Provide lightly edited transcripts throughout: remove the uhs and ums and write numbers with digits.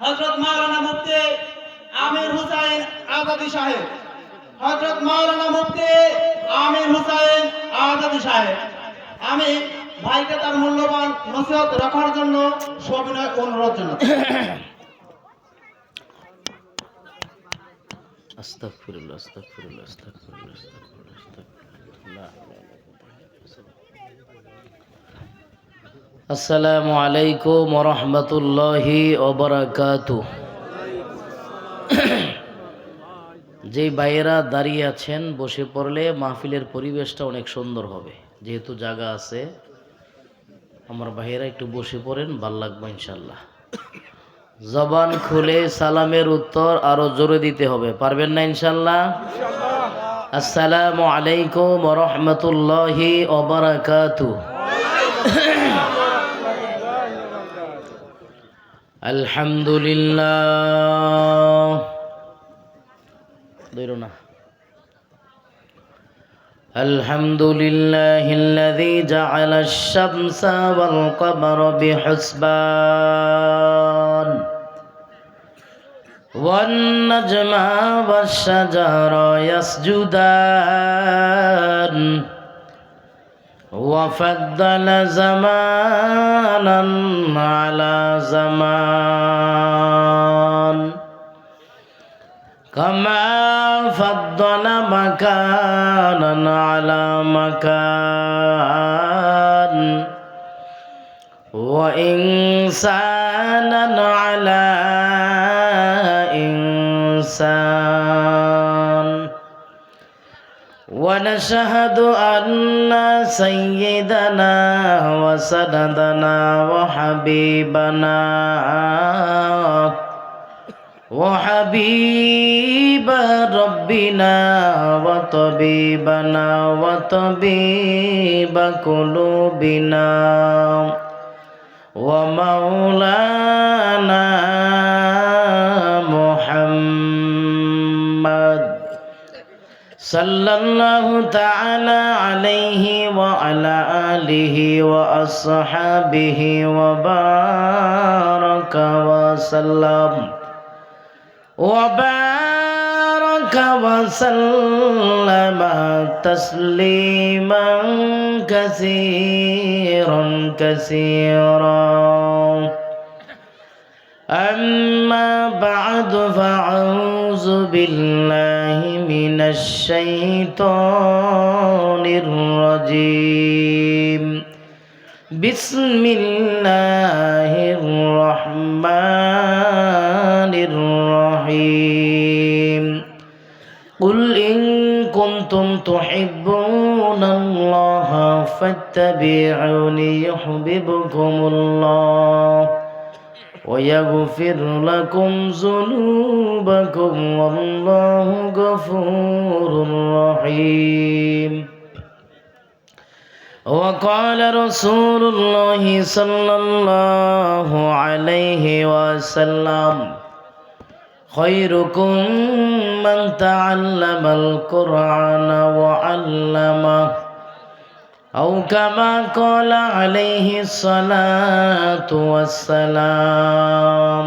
হযরত মাওলানা মুফতি আমির হুসাইন আজাদী সাহেব, হযরত মাওলানা মুফতি আমির হুসাইন আজাদী সাহেব। আমি ভাইকে তার মূল্যবান নসিহত রাখার জন্য সবিনয় অনুরোধ জানাচ্ছি। আস্তাগফিরুল্লাহ আস্তাগফিরুল্লাহ আস্তাগফিরুল্লাহ আস্তাগফিরুল্লাহ আস্তাগফিরুল্লাহ। আসসালামু আলাইকুম ওয়া রাহমাতুল্লাহি ওয়া বারাকাতুহু। যে ভাইয়েরা দাঁড়িয়ে আছেন, বসে পড়লে মাহফিলের পরিবেশটা অনেক সুন্দর হবে। যেহেতু জায়গা আছে, আমার ভাইয়েরা একটু বসে পড়েন, ভাল লাগবে ইনশাল্লাহ। জবান খুলে সালামের উত্তর আরো জোরে দিতে হবে, পারবেন না ইনশাল্লাহ? আসসালামু আলাইকুম ওয়া রাহমাতুল্লাহি ওয়া বারাকাতুহু। আলহামদুলিল্লাহ। দৈরো না। আলহামদুলিল্লাহিল্লাযী জাআলাশ শামসা ওয়াল কমারা বিহুসবান ওয়ান নাজমা ওয়াশ শাজারা ইয়াসজুদান ওয়া ফাদ্দালা জামানান আলা জামান কামা ফাদ্দালা মাকানান আলা মাকান ওয়া ইনসানান আলা ইনসান। ونشهد أن سيدنا وسندنا وحبيبنا وحبيب ربنا وطبيبنا وطبيب قلوبنا ومولانا محمد صلى الله تعالى عليه وعلى آله وأصحابه وبارك وسلم وبارك وسلم تسليما كثيرا كثيرا. أما بعد فأعوذ بالله من الشيطان الرجيم. بسم الله الرحمن الرحيم. قل إن كنتم تحبون الله فاتبعوني يحببكم الله ويغفر لكم ذنوبكم والله غفور رحيم. وقال رسول الله صلى الله عليه وسلم خيركم من تعلم القرآن وعلمه أو كما قال عليه الصلاة والسلام.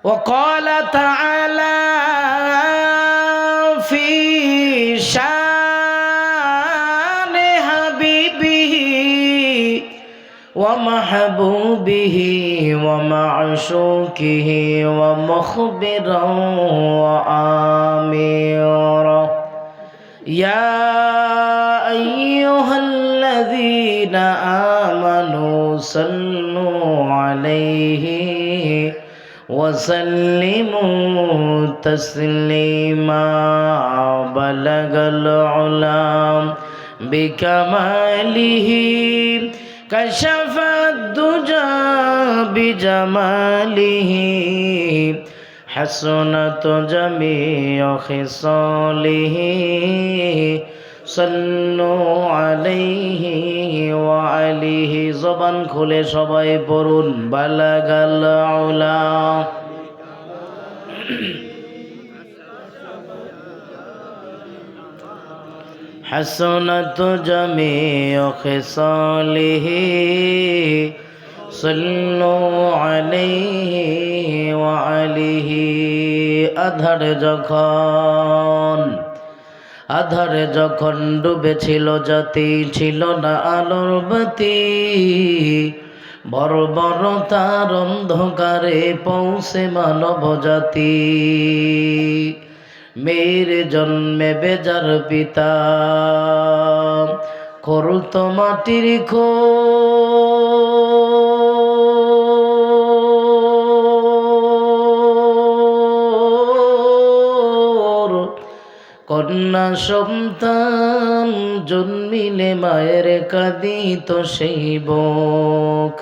وقال تعالى في شان حبيبه ومحبوبه ومعشوقه ومخبرا وآمرا. يا أيها الذين آمنوا صلوا عليه وسلموا تسليما. بلغ العلا بكماله كشف الدجى بجماله حسنت جميع خصاله. সাল্লু আলাইহি ওয়া আলিহি। জবান খুলে সবাই পড়ুন বালাগাল উলা। حسنت جميع خصاله صلوا عليه আলিহি আধারে যখন ডুবেছিল জাতি, ছিল না আলোর বাতি, বর্বরতার অন্ধকারে পৌঁছে মানব জাতি। মেয়ের জন্মে বেজার পিতা করত মাটির খোর, কন্যা সন্তান জন্মিলে মায়ের কাঁদিত সেই বুক।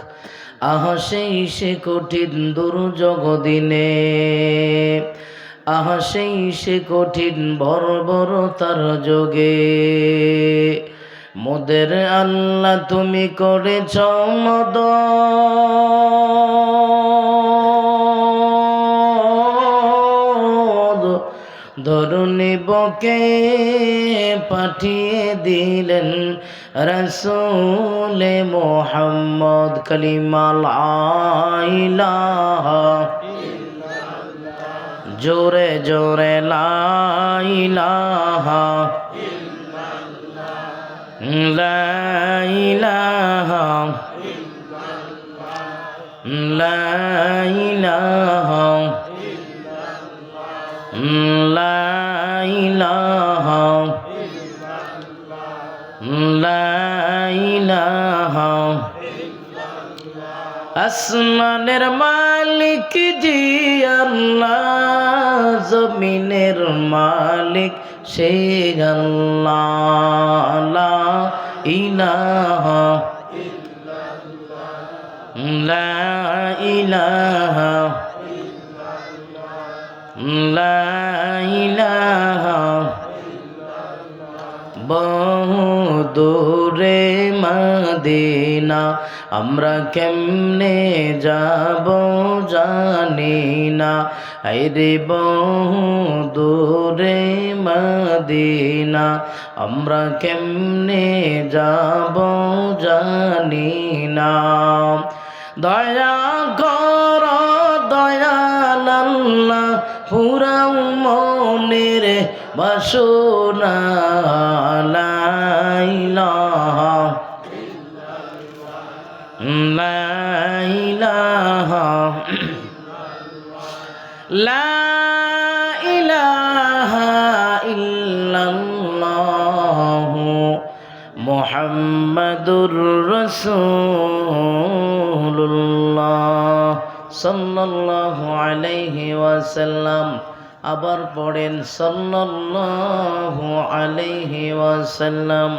আহা সেই সে কঠিন দুর্যোগ দিনে, আহা সেই সে কঠিন বর্বরতার যোগে, মোদের আল্লাহ তুমি করেছ মদদ, ধরুনি বকে পাঠিয়ে দিলেন রাসূলে মুহাম্মদ। কালিমা লা ইলাহা, জোরে জোরে লা ইলাহা, লা ইলাহা, লা ইলাহা, লা ইলাহা, লা ইলাহা। আসমানের মালিক জি আল্লাহ, জমিনের মালিক সেই আল্লাহ। লা ইলাহা, লা ইলাহা, লা ইলাহা। বহু দূরে মদিনা, আমরা কেমনে যাব জানি না। আইরে বহু দূরে মদিনা, আমরা কেমনে যাব জানি না। দয়া কর দয়াল আল্লাহ, পুরাও মনের বাসনা। লা ইলাহা, লা ইলাহা, লা ইলাহা ইল্লাল্লাহু মুহাম্মাদুর রাসূলুল্লাহ সাল্লাল্লাহু আলাইহি ওয়াসাল্লাম। আবার পড়েন সাল্লাল্লাহু আলাইহি ওয়াসাল্লাম।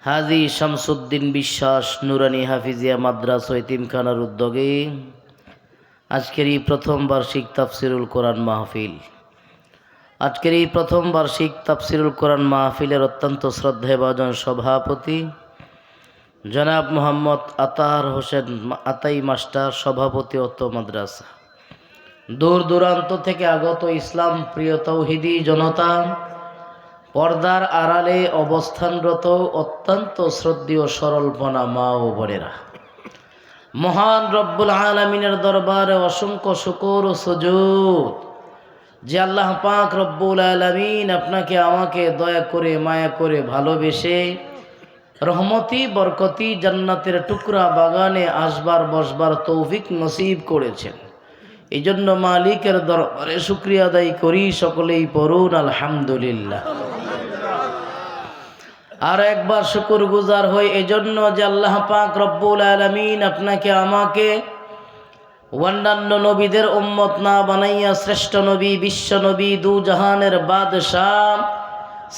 হাজী শামসুদ্দিন বিশ্বাস নুরানী হাফিজিয়া মাদ্রাসা এতিমখানার উদ্যোগে আজকের এই প্রথম বার্ষিক তাফসিরুল কোরআন মাহফিল, আজকের এই প্রথম বার্ষিক তাফসিরুল কোরআন মাহফিলের অত্যন্ত শ্রদ্ধেয়ভাজন সভাপতি জনাব মোহাম্মদ আতাহার হোসেন আতাই মাস্টার, সভাপতি অত্র মাদ্রাসা। দূর দূরান্ত থেকে আগত ইসলাম প্রিয় তৌহিদি জনতা, পর্দার আড়ালে অবস্থানরত অত্যন্ত শ্রদ্ধেয় সরলপনা মা ও বোনেরা, মহান রব্বুল আলামিনের দরবারে অসংখ্য শুকর ও সুজুদ যে আল্লাহ পাক রব্বুল আলামিন আপনাকে আমাকে দয়া করে মায়া করে ভালোবেসে রহমতি বরকতি জান্নাতের টুকরা বাগানে আসবার বসবার তৌফিক নসিব করেছেন। এই জন্য মালিকের দরবারে শুকরিয়া আদায় করি। সকলেই পড়ুন আলহামদুলিল্লাহ। আর একবার শুকর গুজার হই এজন্য যে আল্লাহ পাক রব্বুল আলামিন আপনাকে আমাকে অন্যান্য নবীদের উম্মত না বানাইয়া শ্রেষ্ঠ নবী, বিশ্ব নবী, দু জাহানের বাদশাহ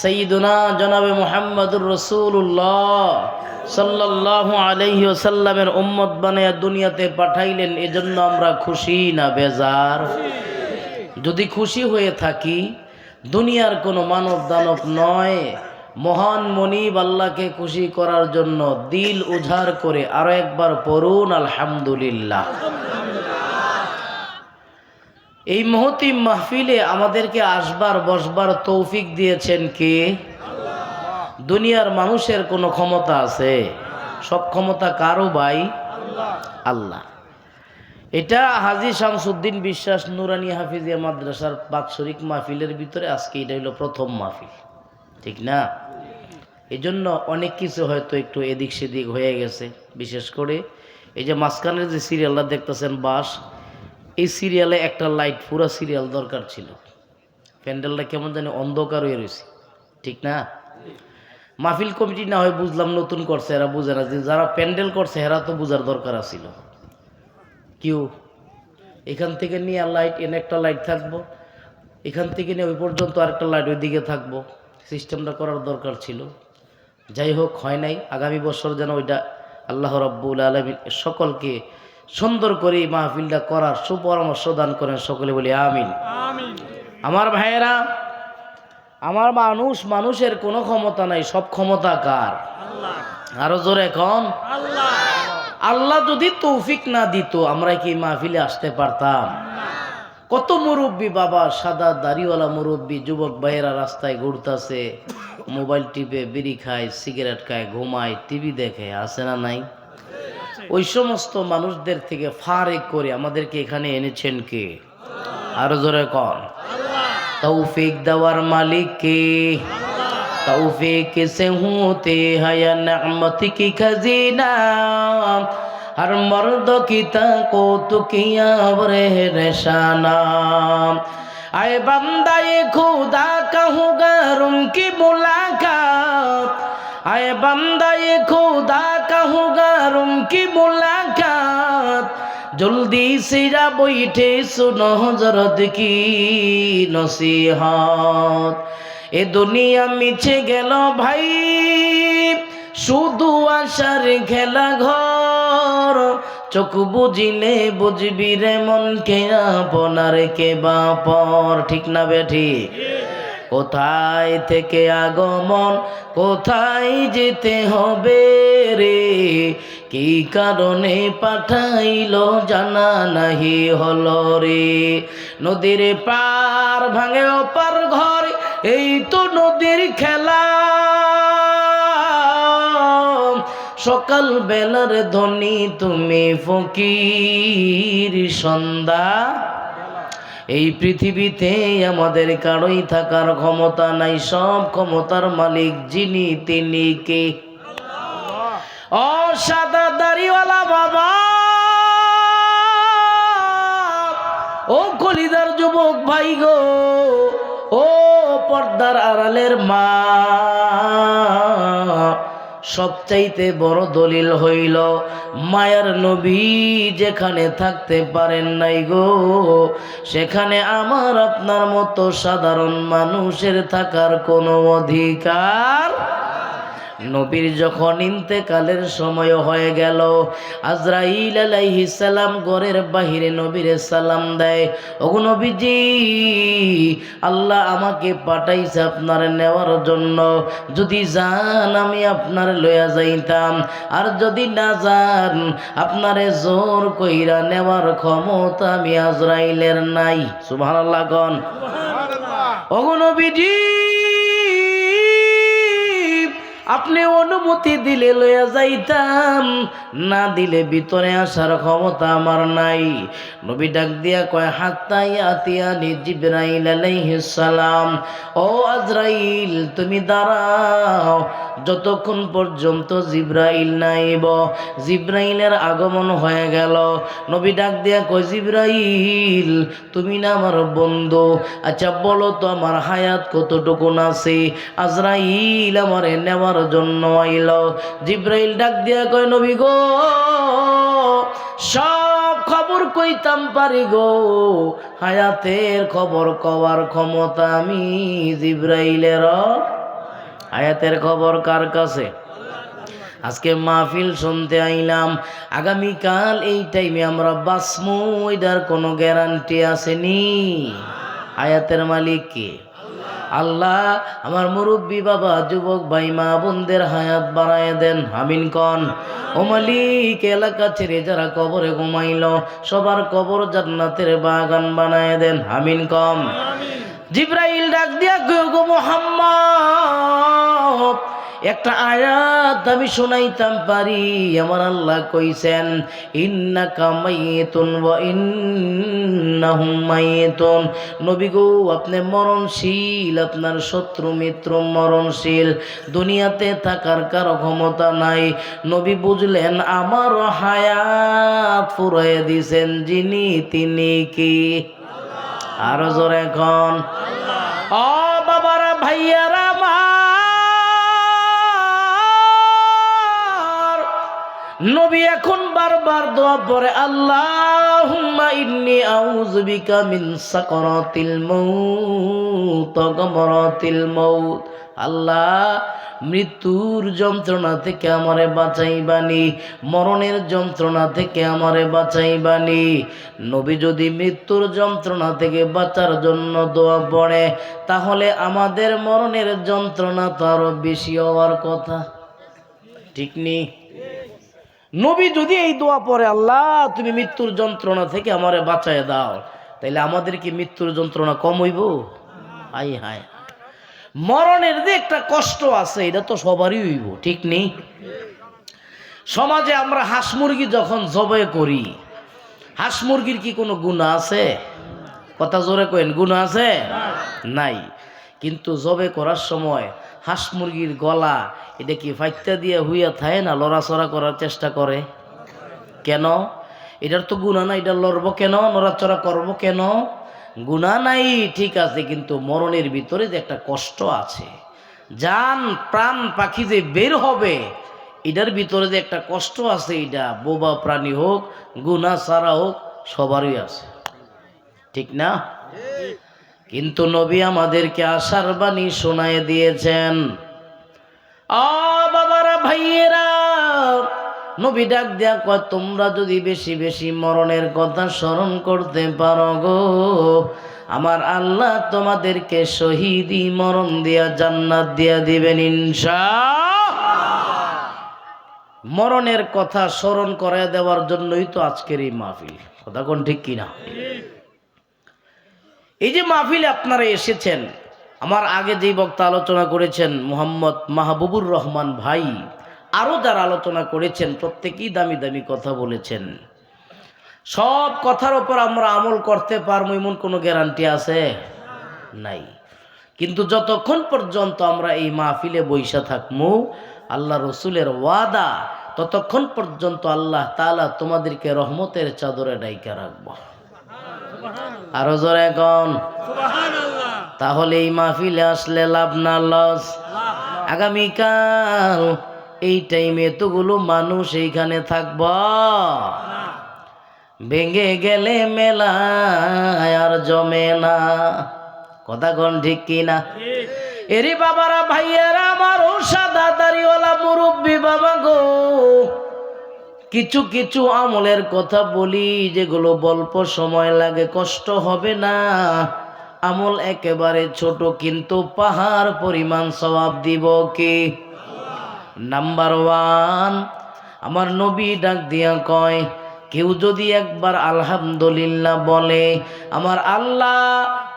সাইয়্যিদুনা জনাবে মুহাম্মদুর রাসূলুল্লাহ সাল্লাল্লাহু আলাইহি ওয়াসাল্লামের উম্মত বানাইয়া দুনিয়াতে পাঠাইলেন। এজন্য আমরা খুশি না বেজার? যদি খুশি হয়ে থাকি, দুনিয়ার কোনো মানব দানব নয়, মহান মনিব আল্লাহকে খুশি করার জন্য দিল উজাড় করে আরো একবার পড়ুন আলহামদুলিল্লাহ। এই মহতি মাহফিলে আমাদেরকে আসবার বসবার তৌফিক দিয়েছেন কে? দুনিয়ার মানুষের কোনো ক্ষমতা আছে? সব ক্ষমতা কারো ভাই? আল্লাহ। এটা হাজী শামসুদ্দিন বিশ্বাস নুরানি হাফিজিয়া মাদ্রাসার বাৎসরিক মাহফিলের ভিতরে আজকে এটা হলো প্রথম মাহফিল, ঠিক না? এই জন্য অনেক কিছু হয়তো একটু এদিক সেদিক হয়ে গেছে। বিশেষ করে এই যে মাঝখানের যে সিরিয়ালটা দেখতেছেন বাস, এই সিরিয়ালে একটা লাইট, পুরা সিরিয়াল দরকার ছিল। প্যান্ডেলটা কেমন জানি অন্ধকার হয়ে রয়েছে, ঠিক না? মাহফিল কমিটি না হয় বুঝলাম নতুন করছে, এরা বুঝে না যে যারা প্যান্ডেল করছে এরা তো বুঝার দরকার ছিল। কেউ এখান থেকে নিয়ে লাইট, এনে একটা লাইট থাকবো, এখান থেকে নিয়ে ওই পর্যন্ত আরেকটা লাইট ওই দিকে থাকবো, সিস্টেমটা করার দরকার ছিল। যাই হোক, হয় নাই। আগামী বছর যেন ওইটা আল্লাহ রাব্বুল আলামিন সকলকে সুন্দর করে এই মাহফিলটা করার সুপরামর্শ দান করেন, সকলে বলি আমিন। আমার ভাইয়েরা, আমার মানুষের কোনো ক্ষমতা নাই, সব ক্ষমতা কার? আরো জোরে এখন আল্লাহ যদি তৌফিক না দিত আমরা কি মাহফিলে আসতে পারতাম? কত মুরব্বী বাবা, সাদা দাড়িওয়ালা মুরব্বী যুবক ভাইয়েরা রাস্তায় ঘুরতেছে, মোবাইল টিপে, বিড়ি খায়, সিগারেট খায়, ঘুমায়, টিভি দেখে, আছে না নাই? ওই সমস্ত মানুষদের থেকে ফারেক করে আমাদেরকে এখানে এনেছেন কে? আরো জোরে কন। তৌফিক দেওয়ার মালিক কে? तौफीक से होते हैं या नेमत की खजीना, हर मर्द की ताकत किया रहशाना। आए बंदा ये खुदा कहूँगा उनकी मुलाकात, आए बंदा ये खुदा कहूँगा उनकी मुलाकात, जल्दी से जा बैठे सुनो हजरत की नसीहत। এ দুনিয়া মিছে গেল ভাই, শুধু আশার খেলা ঘর, চোখ বুঝিলে বুঝবি রে মন কে আপনার কে বাপর, ঠিক না বেঠি? কোথায় থেকে আগমন, কোথায় যেতে হবে রে, কি কারণে পাঠাইলো জানা নাহি হলো রে। নদীর পার ভাঙে ওপার ঘর, এই তো নদীর খেলা, সকাল বেলার ধ্বনি তুমি ফকির সন্ধ্যা। এই পৃথিবীতে আমাদের কারোই থাকার ক্ষমতা নাই, সব ক্ষমতার মালিক যিনি তিনি কে? ও সাদা দাড়িওয়ালা বাবা, ও কলিদার যুবক ভাই গো, ও পর্দার আড়ালের মা, সবচাইতে বড় দলিল হইল মায়ার নবী যেখানে থাকতে পারেন নাই গো, সেখানে আমার আপনার মতো সাধারণ মানুষের থাকার কোনো অধিকার। নবীর যখন ইন্তেকালের সময় হয়ে গেল, আজরাইল আলাইহিস সালাম ঘরের বাহিরে নবীরে সালাম দেয়, ওগো নবীজি, আল্লাহ আমাকে পাঠাইছে আপনার নেওয়ার জন্য, যদি যান আমি আপনার লইয়া যাইতাম, আর যদি না যান আপনারে জোর কইরা নেওয়ার ক্ষমতা আমি আজরাইলের নাই। সুবহানাল্লাহ কোন। ওগো নবীজি, আপনি অনুমতি দিলে লইয়া যাইতাম, না দিলে ভিতরে আসার ক্ষমতা আমার নাই। নবী ডাক দিয়া কয়, হাত্তা ইয়াতিয়ানি জিবরাইল আলাইহিস সালাম, ও আজরাইল তুমি দাঁড়াও, যতক্ষণ পর্যন্ত জিবরাইল নাইব। জিবরাইলের আগমন হয়ে গেল। নবী ডাক দিয়া কয়, জিবরাইল তুমি না আমার বন্ধু, আচ্ছা বলো তো আমার হায়াত কতটুকুন আছে? আজরাইল আমারে নেওয়ার জন্য আইল। জিবরাইল ডাক দিয়া কয়, নবী গো, সব খবর কইতাম পারি গো, হায়াতের খবর কওয়ার ক্ষমতা আমি জিবরাইলের। হায়াতের খবর কার কাছে? আজকে মাহফিল শুনতে আইলাম, আগামীকাল এই টাইমে আমরা বাসমু, এটার কোনো গ্যারান্টি আসেনি। হায়াতের মালিক কে? আল্লাহ। আমার মুরব্বী বাবা, যুবক ভাই, মা বোনদের হায়াত বাড়ায় দেন, আমিন কন। ও মালিক, এলাকা ছেড়ে যারা কবরে ঘুমাইল সবার কবর জান্নাতের বাগান বানায় দেন, আমিন কম। জিবরাইল ডাক দিয়া গো মুহাম্মদ, একটা আয়াত আমি শোনাইতাম পারি। আমার আল্লাহ কইছেন ইন্নাকা মাইয়িতুন ওয়া ইন্নাহুম মাইয়িতুন। নবী গো আপনি মরণশীল, আপনার শত্রু মিত্র মরণশীল, দুনিয়াতে থাকার কারো ক্ষমতা নাই। নবী বুঝলেন আমার হায়াত ফুরাইয়া দিছেন যিনি, তিনি কি? আরো জোরে এখন ও বাবারা ভাইয়ারা আমার, নবী এখন বারবার দোয়া পড়ে আল্লাহুম্মা ইন্নী আউযু বিকা মিন সাকারাতিল মাউত ওয়া গামরাতিল মাউত। আল্লাহ মৃত্যুর যন্ত্রণা থেকে আমারে বাঁচাইবানি, মরণের যন্ত্রণা থেকে আমারে বাঁচাইবানি। নবী যদি মৃত্যুর যন্ত্রণা থেকে বাঁচার জন্য দোয়া পড়ে, তাহলে আমাদের মরণের যন্ত্রণা তো আরো বেশি হওয়ার কথা, ঠিক নেই? নবী যদি এই দোয়া পড়ে আল্লাহ তুমি মৃত্যুর যন্ত্রণা থেকে আমারে বাঁচায় দাও, তাইলে আমাদের কি মৃত্যুর যন্ত্রণা কম হইব? হাই হাই, মরণের যে একটা কষ্ট আছে এটা তো সবারই হইব, ঠিক নেই? সমাজে আমরা হাঁস মুরগি যখন জবাই করি, হাঁস মুরগির কি কোনো গুনাহ আছে? কথা জোরে কইন, গুনাহ আছে? নাই। কিন্তু জবে করার সময় হাঁস মুরগির গলা এটা কি ফাইত্যা দিয়ে হুইয়া থাকে না লড়াচড়া করার চেষ্টা করে? কেন? এটার তো গুনাহ নাই, এটা লড়বো কেন, নড়াচড়া করবো কেন? গুনাহ নাই ঠিক আছে, কিন্তু মরণের ভিতরে যে একটা কষ্ট আছে, জান প্রাণ পাখি যে বের হবে এটার ভিতরে যে একটা কষ্ট আছে, এটা বোবা প্রাণী হোক গুনাহ ছাড়া হোক সবারই আছে, ঠিক না? কিন্তু নবী আমাদেরকে আশার বাণী শোনায় দিয়েছেন। বাবারা ভাইয়েরা, নবী ডাক দেয়া কয় তোমরা যদি বেশি বেশি মরণের কথা স্মরণ করতে পারো গো, আমার আল্লাহ তোমাদেরকে শহীদি মরণ দিয়া জান্নাত দিয়া দিবেন ইনশাআল্লাহ। মরণের কথা স্মরণ করায় দেওয়ার জন্যই তো আজকের এই মাহফিল, কথা কোন ঠিক কিনা? এই যে মাহফিলে আপনারা এসেছেন, আমার আগে যেই বক্তা আলোচনা করেছেন মোহাম্মদ মাহবুবুর রহমান ভাই, আরো যারা আলোচনা করেছেন প্রত্যেকেই দামি দামি কথা বলেছেন। সব কথার উপর আমরা আমল করতে পারবো এমন কোনো গ্যারান্টি আছে? নাই। কিন্তু যতক্ষণ পর্যন্ত আমরা এই মাহফিলে বৈশা থাকবো, আল্লাহ রসুলের ওয়াদা, ততক্ষণ পর্যন্ত আল্লাহ তাআলা তোমাদেরকে রহমতের চাদরে ডাইকা রাখবো। আরো জোরে এখন সুবহানাল্লাহ। তাহলে এই মাহফিলে আসলে লাভ না লস? আগামীকাল এই টাইমে এতগুলো মানুষ এইখানে থাকব, ভেঙে গেলে মেলা আর জমে না, কথা কোন ঠিক কিনা? এরে বাবারা ভাইয়ারা আমার, ও সাদা দাড়িওয়ালা মুরব্বী বাবা গো, কিছু কিছু আমলের কথা বলি যেগুলো অল্প সময় লাগে, কষ্ট হবে না, আমল একেবারে ছোট কিন্তু পাহাড় পরিমাণ সওয়াব দিব কি? নাম্বার 1, আমার নবী ডাক দিয়া কয় কেউ যদি একবার আলহামদুলিল্লাহ বলে, আমার আল্লাহ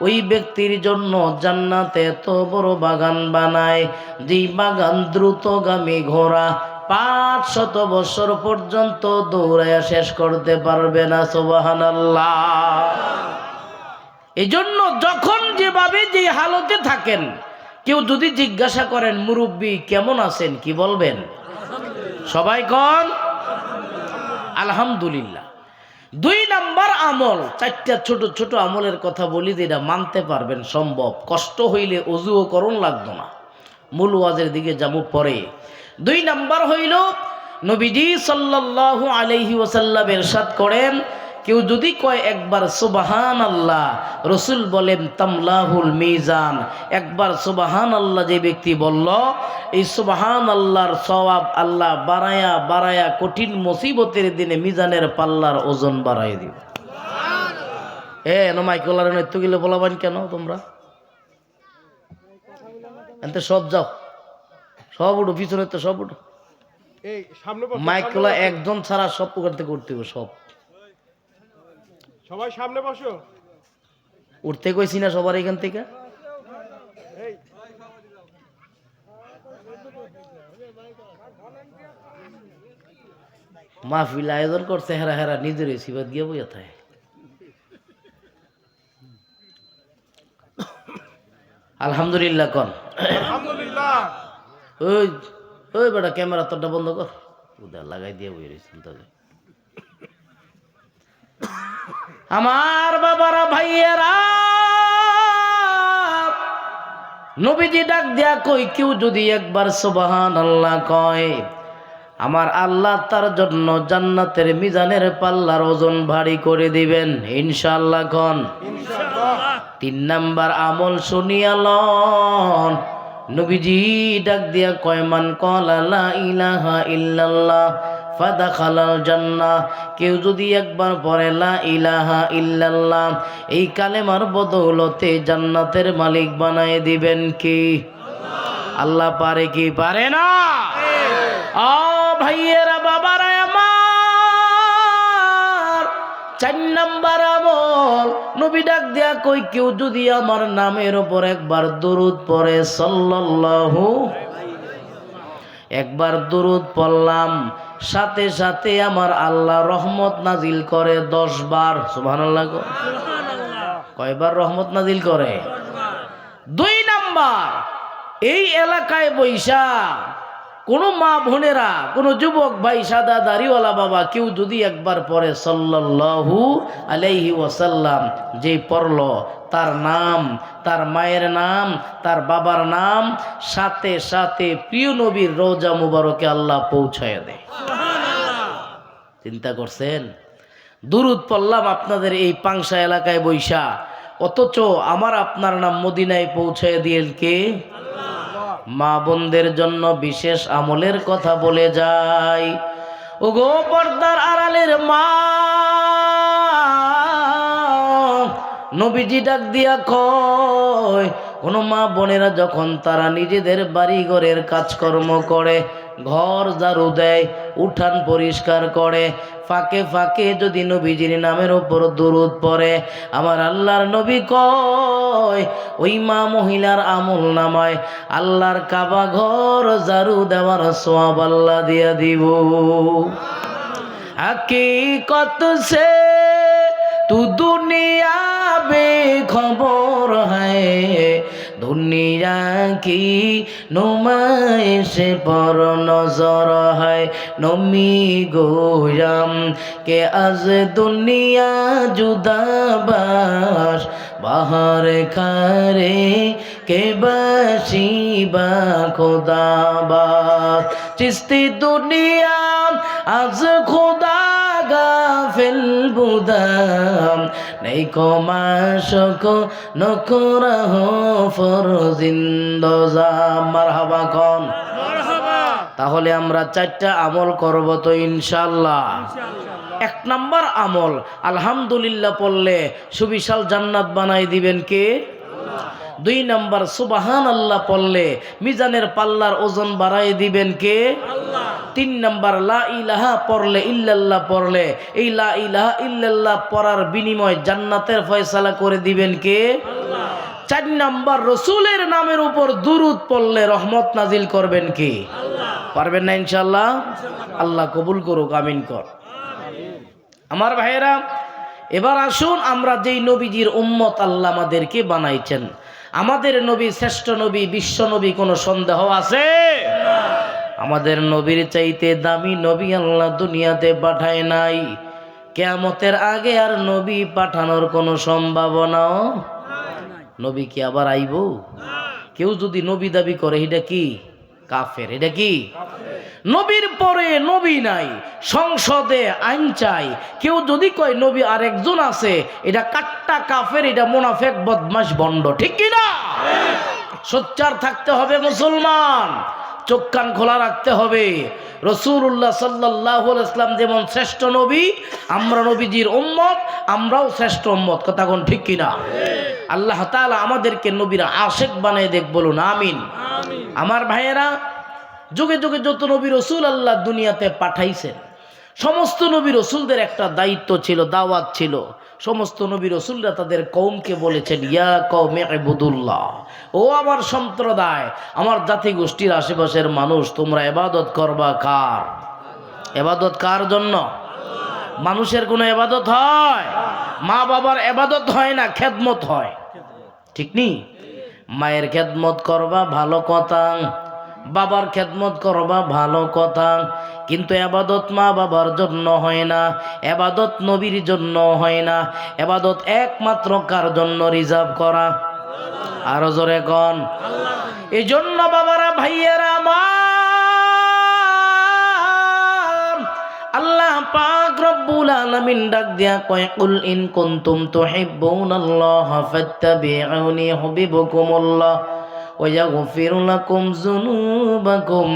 ওই ব্যক্তির জন্য জান্নাতে এত বড় বাগান বানায়, যেই বাগান দ্রুতগামী ঘোড়া 500 বছর পর্যন্ত দৌড়াইয়া শেষ করতে পারবে না। সুবহানাল্লাহ। এই জন্য যখন যেভাবে যে হালতে থাকেন, কেউ যদি জিজ্ঞাসা করেন মুরব্বী কেমন আছেন, কি বলবেন? সবাই কোন আলহামদুলিল্লাহ। 2 নাম্বার আমল, 4টা ছোট ছোট আমলের কথা বলি যেটা মানতে পারবেন সম্ভব, কষ্ট হইলে অজুও করণ লাগতো না, মূল ওয়াজের দিকে যাব পরে। 2 নাম্বার হইল নবীজি সাল্লাল্লাহু আলাইহি ওয়াসাল্লাম ইরশাদ করেন, কেউ যদি কয় একবার সুবহানাল্লাহ, রসুল বলেন তামলাহুল মিজান, একবার সুবহানাল্লাহ যে ব্যক্তি বলল, এই সুবহানাল্লাহর সওয়াব আল্লাহ বাড়ায়া বাড়ায়া কঠিন মুসিবতের দিনে মিজানের পাল্লার ওজন বাড়াই দিব। মাইকলার নৃত্য গেলে বলাবেন কেন তোমরা? এতে সব যাও, সব উঠো, পিছনে তো সব উঠো, মাইকলা একজন ছাড়া সব করতে করতে সব সবাই সামনে বসো। উঠতে কইছি না সবার এখান থেকে? মাহফিল আয়োজন করছে হেরা হেরা নিজের সিবাদ গিয়ে বইয়া থাকে। আলহামদুলিল্লাহ কন। আলহামদুলিল্লাহ। ওই ওই বেটা ক্যামেরা তোরটা বন্ধ কর, উদা লাগাই দিয়ে বই রয়েছেন তাহলে। আমার বাবারা ভাইয়েরা, নবীজি ডাক দিয়া কই কেউ যদি একবার সুবহানাল্লাহ কয়, আমার আল্লাহ তার জন্য জান্নাতের মিজানের পাল্লার ওজন ভারী করে দিবেন ইনশাআল্লাহ কন। ইনশাআল্লাহ। 3 নাম্বার আমল শুনিয়ালন, নবীজি ডাক দিয়া কয় মান ক্বালা লা ইলাহা ইল্লাল্লাহ ফাদাখালাল জান্নাহ, কেউ যদি একবার পড়ে লা ইলাহা ইল্লাল্লাহ, এই কালেমার বদৌলতে জান্নাতের মালিক বানায় দিবেন কি আল্লাহ। পারে কি পারে না? ও ভাইয়েরা বাবারা আমার, 4 নাম্বার আমল নবী ডাক দিয়া কই কেউ যদি আমার নামের উপর একবার দরুদ পড়ে সাল্লাল্লাহু, একবার দরুদ পড়লাম সাথে সাথে আমার আল্লাহ রহমত নাজিল করে 10 বার। সুবহানাল্লাহ। কয়বার রহমত নাজিল করে? 2 নাম্বার, এই এলাকায় বৈশা কোনো মা বোনেরা, কোনো যুবক ভাই, সাদা দাড়িওয়ালা বাবা, কেউ যদি একবার পড়ে সাল্লাল্লাহু আলাইহি ওয়াসাল্লাম, যে পড়লো তার নাম, তার মায়ের নাম, তার বাবার নাম সাথে সাথে প্রিয় নবীর রওজা মুবারকে আল্লাহ পৌঁছায় দেয়। চিন্তা করছেন? দুরুদ পড়লাম আপনাদের এই পাংশা এলাকায় বৈশা, অথচ আমার আপনার নাম মদিনায় পৌঁছায় দিলেন কে? মা বোনদের জন্য বিশেষ আমলের কথা বলে যাই। ওগো পর্দার আড়ালের মা, নবীজি ডাক দিয়া কয় কোন মা বোনেরা যখন তারা নিজেদের বাড়ি ঘরের কাজকর্ম করে, ঘর ঝাড়ু দেয়, উঠান পরিষ্কার করে, ফাঁকে ফাঁকে যদি নবীজির নামের উপর দরুদ পড়ে, আমার আল্লাহর নবী কয় ওই মা মহিলার আমল নামায় আল্লাহর কাবা ঘর ঝাড়ু দেওয়ার সওয়াব আল্লাহ দিয়া দিব। हकीकत से तू दुनिया बेखबर है, दुनिया की नुमाइश पर नजर है, नमी गोयम के आज दुनिया जुदाबाश बाहर खारे के बाशी बा खुदाबाश, चिश्ती दुनिया आज खुदा গাফিল বুদাম নেই কমাশক নকরাহ ফরজিন্দজা। মারহাবা কোন। তাহলে আমরা 4টা আমল করব তো ইনশাআল্লাহ। 1 নাম্বার আমল আলহামদুলিল্লাহ পড়লে সুবিশাল জান্নাত বানাই দিবেন কে? 2 নাম্বার সুবহানাল্লাহ পড়লে মিজানের পাল্লার ওজন বাড়াই দিবেন কে? আল্লাহ। 3 নাম্বার লা ইলাহা পড়লে, ইল্লাল্লাহ পড়লে, এই লা ইলাহা ইল্লাল্লাহ পড়ার বিনিময় জান্নাতের ফয়সালা করে দিবেন কে? আল্লাহ। 4 নাম্বার রাসূলের নামের উপর দুরূদ পড়লে রহমত নাজিল করবেন কে? আল্লাহ। পারবেন না ইনশাআল্লাহ? আল্লাহ কবুল করুক, আমিন কর। আমার ভাইয়েরা, এবার আসুন আমরা যেই নবীজির উম্মত আল্লাহ আমাদেরকে বানাইছেন, আমাদের নবী শ্রেষ্ঠ নবী, বিশ্ব নবী, কোনো সন্দেহ আছে? আমাদের নবীর চাইতে দামি নবী আল্লাহ দুনিয়াতে পাঠায় নাই। কিয়ামতের আগে আর নবী পাঠানোর কোনো সম্ভাবনাও নবী কি আবার আইব? কেউ যদি নবী দাবি করে এটা কি কাফের, এটা কি নবীর পরে নবী নাই, সংসদে আইন চাই, কেউ যদি কয় নবী আরেকজন আছে, এটা কাট্টা কাফের, এটা মুনাফিক বদমাশ ভণ্ড, ঠিক কি না? সোচ্চার থাকতে হবে মুসলমান, চোখ কান খোলা রাখতে হবে। রাসূলুল্লাহ সাল্লাল্লাহু আলাইহি ওয়াসাল্লাম যেমন শ্রেষ্ঠ নবী, আমরা নবীজির উম্মত, আমরাও শ্রেষ্ঠ উম্মত, কথা কোন ঠিক কিনা? আল্লাহ তাআলা আমাদেরকে নবীর আশিক বানায় দেখ, বলুন আমিন। আমার ভাইয়েরা, যুগে যুগে যত নবী রাসূল আল্লাহ দুনিয়াতে পাঠাইছেন, সমস্ত নবী রাসূলদের একটা দায়িত্ব ছিল, দাওয়াত ছিল। সমস্ত নবী রাসূলরা তাদের কওমকে বলেছেন, ইয়া কওমি ইবুদুল্লাহ, ও আমার সম্প্রদায়, আমার জাতি গোষ্ঠীর আশেপাশের মানুষ, তোমরা ইবাদত করবা কার? এবাদত কার জন্য? মানুষের কোনো এবাদত হয়? মা বাবার এবাদত হয় না, খেদমত হয়, ঠিক নেই? মায়ের খেদমত করবা ভালো কথা, বাবার খেদমত করবা ভালো কথা, কিন্তু এবাদত মা বাবার জন্য হয় না, এবাদত নবীর জন্য হয় না, এবাদত একমাত্র কার জন্য রিজার্ভ করা? আরো জোরে কোন? এই জন্য বাবারা ভাইয়েরা আমার, আল্লাহ পাক রব্বুল আলামিন ডাক দিয়া কয় কুল ইন কুনতুম তুহিব্বুনাল্লাহ ফাত্তাবিউনি ইউহিব্বুকুমুল্লাহ ওয়া ইয়াগফির লাকুম যুনুবাকুম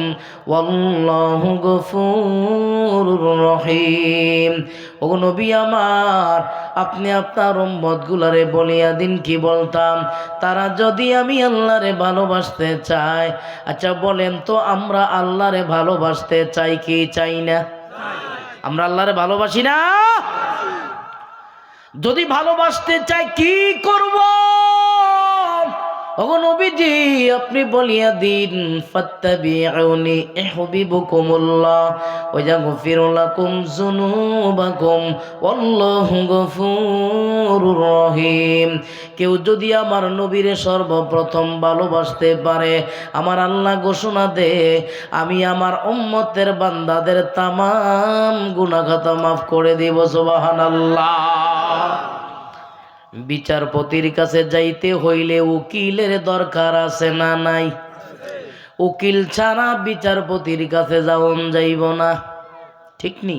ওয়াল্লাহু গফুরুর রহিম। ও নবী আমার, আপনি আপনার উম্মতগুলারে বলিয়া দিন কি বলতাম, তারা যদি আমি আল্লাহরে ভালোবাসতে চায়। আচ্ছা বলেন তো, আমরা আল্লাহরে ভালোবাসতে চাই কি চাই না? আমরা আল্লাহরে ভালোবাসি না? যদি ভালোবাসতে চাই কি করব? ওগো নবীজি, আপনি বলিয়া দিন ফাত্তাবিউনি ইউহিব্বুকুমুল্লাহ ওয়া ইয়াগফির লাকুম যুনুবাকুম ওয়াল্লাহু গফুরুর রহিম। কেউ যদি আমার নবীরে সর্বপ্রথম ভালোবাসতে পারে, আমার আল্লাহ ঘোষণা দে, আমি আমার উম্মতের বান্দাদের তামাম গুনাহ খাতা মাফ করে দিব। সুবহানাল্লাহ। বিচারপতির কাছে যাইতে হইলে উকিলের দরকার আছে না নাই? উকিল ছাড়া বিচারপতির কাছে যাওন যাইব না, ঠিক নি?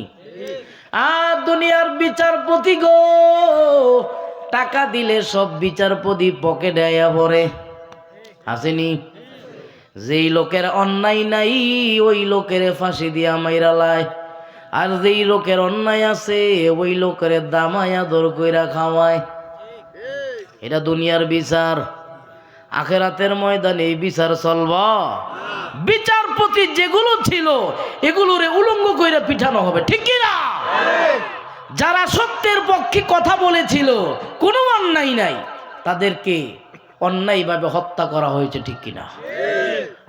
আর দুনিয়ার বিচারপতি গো, টাকা দিলে সব বিচারপতি পকেটে আয়া পড়ে, আসেনি? যেই লোকের অন্যায় নাই ওই লোকের ফাঁসি দিয়া মাইরালায়, আর যেই লোকের অন্যায় আছে ওই লোকের দামায়া দর কইরা খাওয়ায়। এটা দুনিয়ার বিচার। আখেরাতের ময়দানে এই বিচার চলব? বিচারপতি যেগুলো ছিল এগুলোরে উলঙ্গ কইরা পিঠানো হবে, ঠিক কি না? যারা সত্যের পক্ষে কথা বলেছিল, কোনো অন্যায় নাই, তাদেরকে অন্যায়ভাবে হত্যা করা হয়েছে, ঠিক কিনা?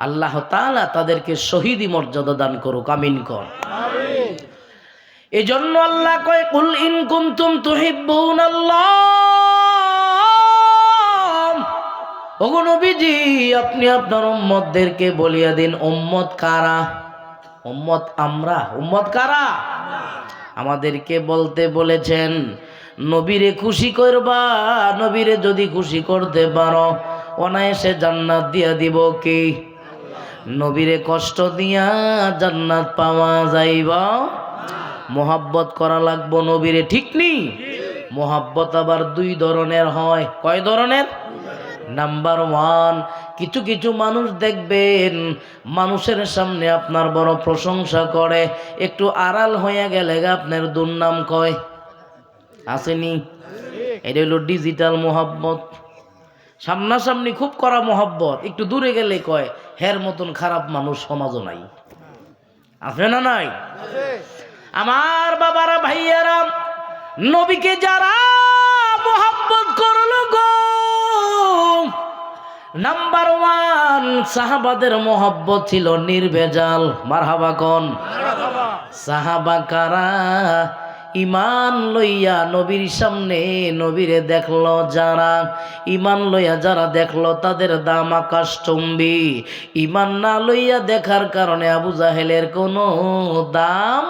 আল্লাহ তাআলা তাদেরকে শহীদি মর্যাদা দান করুক, আমিন কর। এজন্য আল্লাহ কয় কুল ইন কুনতুম তুহিব্বুনাল্লাহ। ওগো নবীজি, আপনি আপনার উম্মতদেরকে বলিয়া দিন, উম্মত কারা? উম্মত আমরা। উম্মত কারা? আমাদেরকে বলতে বলেছেন নবীরে খুশি করবা, নবীরে যদি খুশি করতে পারো অনায়াসে জান্নাত দিয়া দিব কি? নবীরে কষ্ট দিয়া জান্নাত পাওয়া যাইবা? মোহাব্বত করা লাগবো নবীরে, ঠিক নি? মোহাব্বত আবার দুই ধরনের হয়। কয় ধরনের? নাম্বার ওয়ান, কিছু কিছু মানুষ দেখবেন মানুষের সামনে আপনার বড় প্রশংসা করে, একটু আড়াল হয়ে গেলে আপনার দুর্নাম কয়, আসেনি? এটা হলো ডিজিটাল মোহাব্বত। সামনাসামনি খুব করা মোহাব্বত, একটু দূরে গেলে কয় হের মতন খারাপ মানুষ সমাজও নাই, আছে না নাই? আমার বাবারা ভাইয়ারা, নবীকে যারা মোহাব্বত করলো গো, নাম্বার ওয়ান, সাহাবাদের মোহাব্বত ছিল নির্ভেজাল। মারহাবা কোন? সাহাবা কারা? ইমান লইয়া নবীর সামনে নবীরে দেখলো যারা, ইমান লইয়া যারা দেখলো তাদের দাম আকাশচুম্বী। ইমান না লইয়া দেখার কারণে আবু জাহেলের কোনো দাম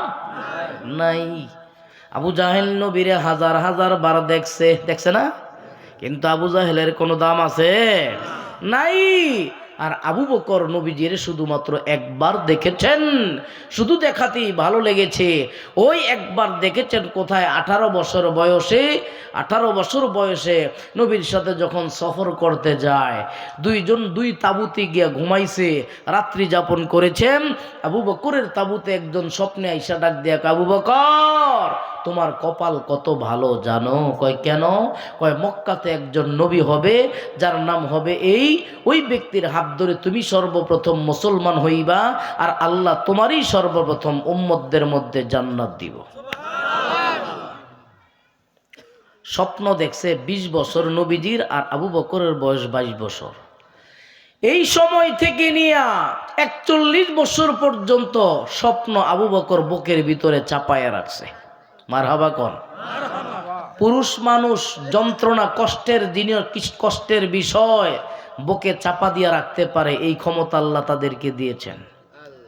নাই। আবু জাহেল নবীরে হাজার হাজার বার দেখছে, দেখছে না? কিন্তু আবু জাহেলের কোনো দাম আছে? নাই। আর আবু বকর নবীজির শুধুমাত্র একবার দেখেছেন, শুধু দেখাতেই ভালো লেগেছে। ওই একবার দেখেছেন কোথায়? 18 বছর বয়সে। 18 বছর বয়সে নবীর সাথে যখন সফর করতে যায়, দুইজন দুই তাঁবুতে গিয়া ঘুমাইছে, রাত্রি যাপন করেছেন। আবু বকরের তাঁবুতে একজন স্বপ্নে আইসা ডাক দিয়া, আবু বকর তোমার কপাল কত ভালো জানো? কয় কেন? কয় মক্কাতে একজন নবী হবে যার নাম হবে এই, ওই ব্যক্তির হাত ধরে তুমি সর্বপ্রথম মুসলমান হইবা, আর আল্লাহ তোমারই সর্বপ্রথম উম্মতদের মধ্যে জান্নাত দিব। স্বপ্ন দেখছে 20 বছর নবীজির, আর আবু বকরের বয়স 22 বছর। এই সময় থেকে নিয়ে 41 বছর পর্যন্ত স্বপ্ন আবু বকর বুকের ভিতরে চাপায়া রাখছে। মারহাবা কোন? পুরুষ মানুষ যন্ত্রণা কষ্টের দিনে কষ্টের বিষয় বুকে চাপা দিয়ে রাখতে পারে, এই ক্ষমতা আল্লাহ তাদেরকে দিয়েছেন।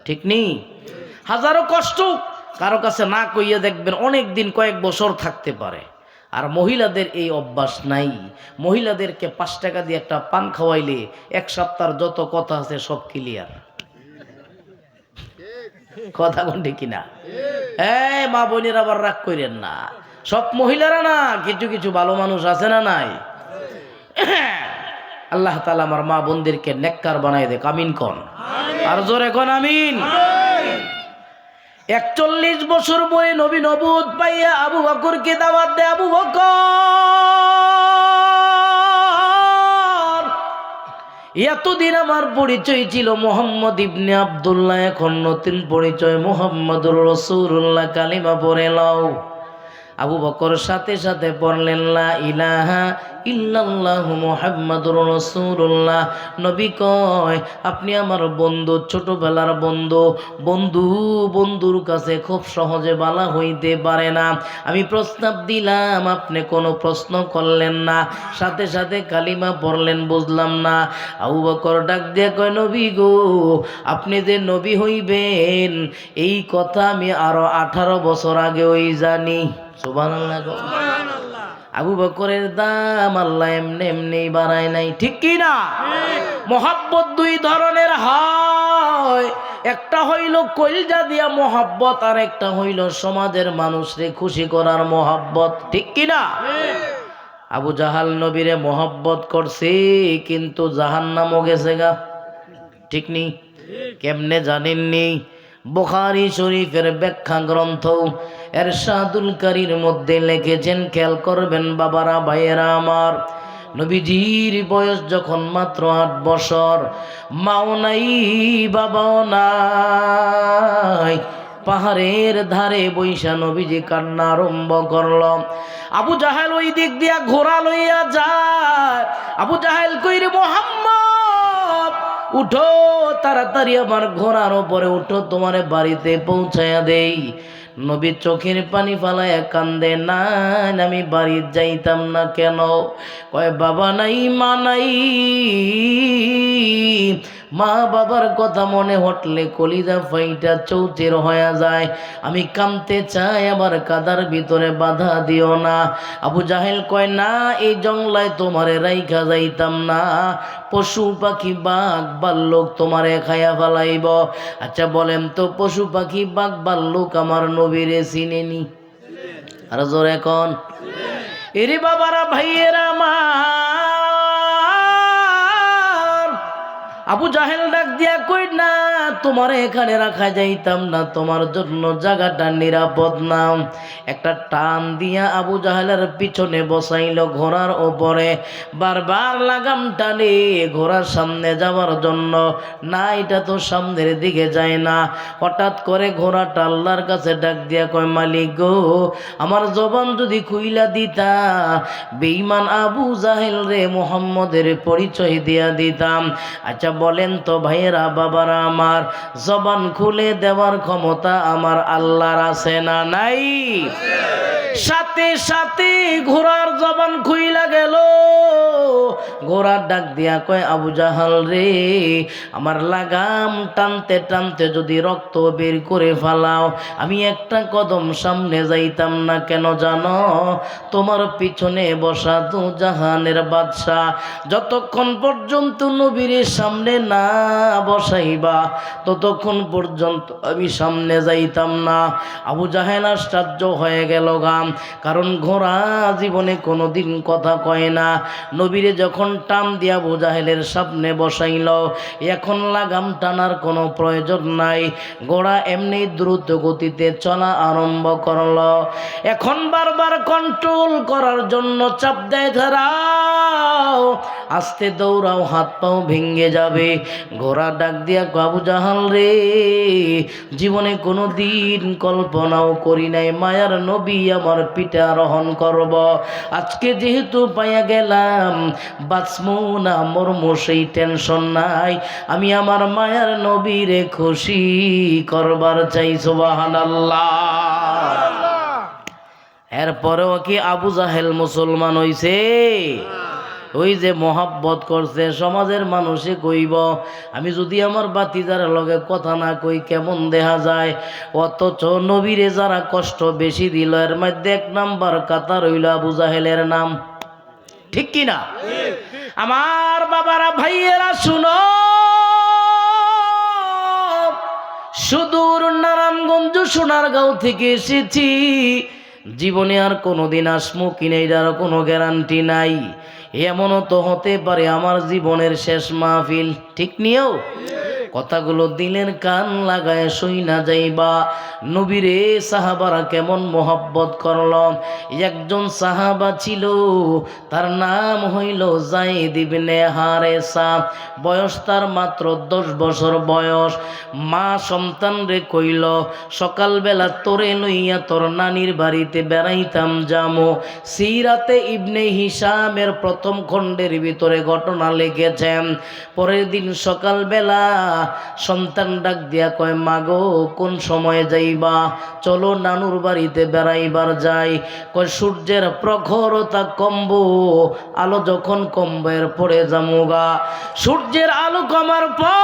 ঠিক নেই? হাজারো কষ্ট কারো কাছে না কইয়া দেখবেন অনেক দিন কয়েক বছর থাকতে পারে। আর মহিলাদের এই অভ্যাস নাই। মহিলাদেরকে 5 টাকা দিয়ে একটা পান খাওয়াইলে 1 সপ্তাহের যত কথা আছে সব ক্লিয়ার। কথা কোনটি কিনা? এই মা বোনের আবার রাগ করেন না, সব মহিলারা না, কিছু কিছু ভালো মানুষ আছে না নাই? আল্লাহ তাআলা আমার মা বোনদেরকে নেককার বানাই দেখ, আমিন কোন? আর জোরে কোন আমিন। 41 বছর বয়ে নবী নবুয়ত পাইয়া আবু বকরকে দাওয়াত দেয়। আবু বকর, এতদিন আমার পরিচয় ছিল মুহাম্মদ ইবনে আব্দুল্লাহ, এখন নতুন পরিচয় মুহাম্মদুর রাসূলুল্লাহ, কালিমা পড়ে লও। আবু বকর সাথে সাথে পড়লেন লা ইলাহা ইল্লাল্লাহু মুহাম্মাদুর রাসূলুল্লাহ। নবী কয়, আপনি আমার বন্ধু, ছোটবেলার বন্ধু। বন্ধুর কাছে খুব সহজে বালা হইতে পারে না। আমি প্রস্তাব দিলাম, আপনি কোনো প্রশ্ন করলেন না, সাথে সাথে কালিমা পড়লেন। বুঝলাম না। আবু বকর ডাক দিয়ে কয়, নবী গো, আপনি যে নবী হইবেন এই কথা আমি আরো 18 বছর আগে ওই জানি। সুবহানাল্লাহ। আবু বকরের দাম আল্লাহ এমনি এমনি বাড়ায় নাই, ঠিক কি না? মহাব্বত 2 ধরনের হয়, একটা হইল কলিজা দিয়া মহাব্বত, আর একটা হইল সমাজের মানুষরে খুশি করার মহাব্বত, ঠিক কি না? আবু জাহাল নবীরে মহাব্বত করছে, কিন্তু জাহান্নামও গেছে গা, ঠিক নি? কেমনে জানেননি? বুখারী শরীফের ব্যাখ্যা গ্রন্থ এরশাদুল কারীর মধ্যে লিখেছেন, খেয়াল করবেন বাবারা, ভাইয়েরা আমার। নবীজির বয়স যখন মাত্র 8 বছর, মাও নাই বাবাও নাই, পাহাড়ের ধারে বৈশা নবীজি কান্না আরম্ভ করল। আবু জাহেল ওই দিক দিয়া ঘোড়া লইয়া যায়। আবু জাহেল কইরে, মুহাম্মদ উঠো তাড়াতাড়ি, আমার ঘোড়ার উপরে উঠো, তোমারে বাড়িতে পৌঁছায়া দেই। নবী চোখের পানি ফালায়া কান্দে, না আমি বাড়ি যাইতাম না। কেন? কয়, বাবা নাই, মা নাই, মা বাবার কথা মনে হটলে কলিজা ফাইটা চৌচির হয়ে যায়। আমি কাঁদতে চাই, আবার কাদার ভিতরে বাধা দিও না। আবু জাহেল কয়, না এই জংলায় তোমারে রাইখা যাইতাম না, পশু পাখি বাঘ ভাল্লুক তোমারে খায়া ফেলাইব। আচ্ছা বলেন তো, পশু পাখি বাঘ ভাল্লুক আমার নবীরে চিনেনি? আর জোর এখন এরে বাবারা, ভাইয়েরা আমার। আবু জাহেল ডাক দিয়া কই, না তোমার এখানে রাখা যাইতাম না, তোমার জন্য জায়গাটা নিরাপদ না। একটা টান দিয়া আবু জাহেলের পিছনে বসাইল ঘোড়ার ওপরে, বারবার লাগাম টানে ঘোড়ার সামনে যাওয়ার জন্য। না, এটা তো সামনের দিকে যায় না। হঠাৎ করে ঘোড়াটা আল্লাহর কাছে ডাক দিয়া কয়, মালিক গো, আমার জবান যদি খুইলা দিতা, বেঈমান আবু জাহেল রে মুহাম্মদের পরিচয় দিয়া দিতাম। আচ্ছা বলেন তো ভাইয়েরা, বাবারা আমার, জবান খুলে দেওয়ার ক্ষমতা আমার আল্লাহর আছে না নাই? সাথে সাথে ঘোড়ার জবান খুইলা গেল। ঘোড়ার ডাক দিয়া কয়, আবু জাহাল রে, আমার লাগাম টানতে টানতে যদি রক্ত বের করে ফেলাও, আমি একটা কদম সামনে যাইতাম না। কেন জানো? তোমার পিছনে বসা 2 জাহানের বাদশা যতক্ষণ পর্যন্ত নবীর সামনে না বসাইবা, ততক্ষণ পর্যন্ত আমি সামনে যাইতাম না। আবু জাহেল আশ্চর্য হয়ে গেল গাম, কারণ ঘোড়া জীবনে কোনোদিন কথা কয় না। নবীরে যখন টান দিয়া আবু জাহেলের সামনে বসাইল, এখন লাগাম টানার কোনো প্রয়োজন নাই। ঘোড়া এমনি দ্রুত গতিতে চলা আরম্ভ করল। এখন বারবার কন্ট্রোল করার জন্য চাপ দেয়, ধরাও, আস্তে দৌড়াও, হাত পাও ভেঙে যাবে। ঘোড়া ডাক দিয়া আবু জাহাল রে, জীবনে কোনো দিন কল্পনাও করি নাই মায়ার নবী আমার পিঠে আরোহণ করব। আজকে যেহেতু পাইয়া গেলাম, বাঁচমু না মরমু সেই টেনশন নাই, আমি আমার মায়ার নবীরে খুশি করবার চাই। সুবহানাল্লাহ। এরপরেও কি আবু জাহেল মুসলমান হইছে? ওই যে মহাব্বত করছে, সমাজের মানুষে কইব আমি যদি আমার বাতিজার লগে কথা না কই কেমন দেখা যায়। অথচ নবীরে যারা কষ্ট বেশি দিল এর মধ্যে 1 নাম্বার কাতার হইল আবু জাহেলের নাম। ঠিক কিনা? আমার বাবারা ভাইয়েরা শুনো, সুদূর নারায়ণগঞ্জ সোনারগাঁও থেকে এসেছি, জীবনে আর কোনোদিন আসমু কিনা এটার কোনো গ্যারান্টি নাই। এমনও তো হতে পারে আমার জীবনের শেষ মাহফিল। ঠিক নিও, কথাগুলো দিলের কান লাগায় সই না যাইবা। নবীরে সাহাবারা কেমন মোহাব্বত করল। একজন সাহাবা ছিল, তার নাম হইল যায়েদ ইবনে হারেসা। বয়স তার মাত্র 10 বছর বয়স। মা সন্তান রে কইল সকালবেলা তোরে লইয়া তোর নানির বাড়িতে বেড়াইতাম যামো। সিরাতে ইবনে হিশামের 1ম খণ্ডের ভিতরে ঘটনা লিখেছেন। পরের দিন সকালবেলা সন্তান ডাক দিয়া কয় মাগো কোন সময় যাইবা? চলো নানুর বাড়িতে বেড়াইবার যাই। কয় সূর্যের প্রখরতা কমবো, আলো যখন কমবে এরপরে যামুগা। সূর্যের আলো কমার পর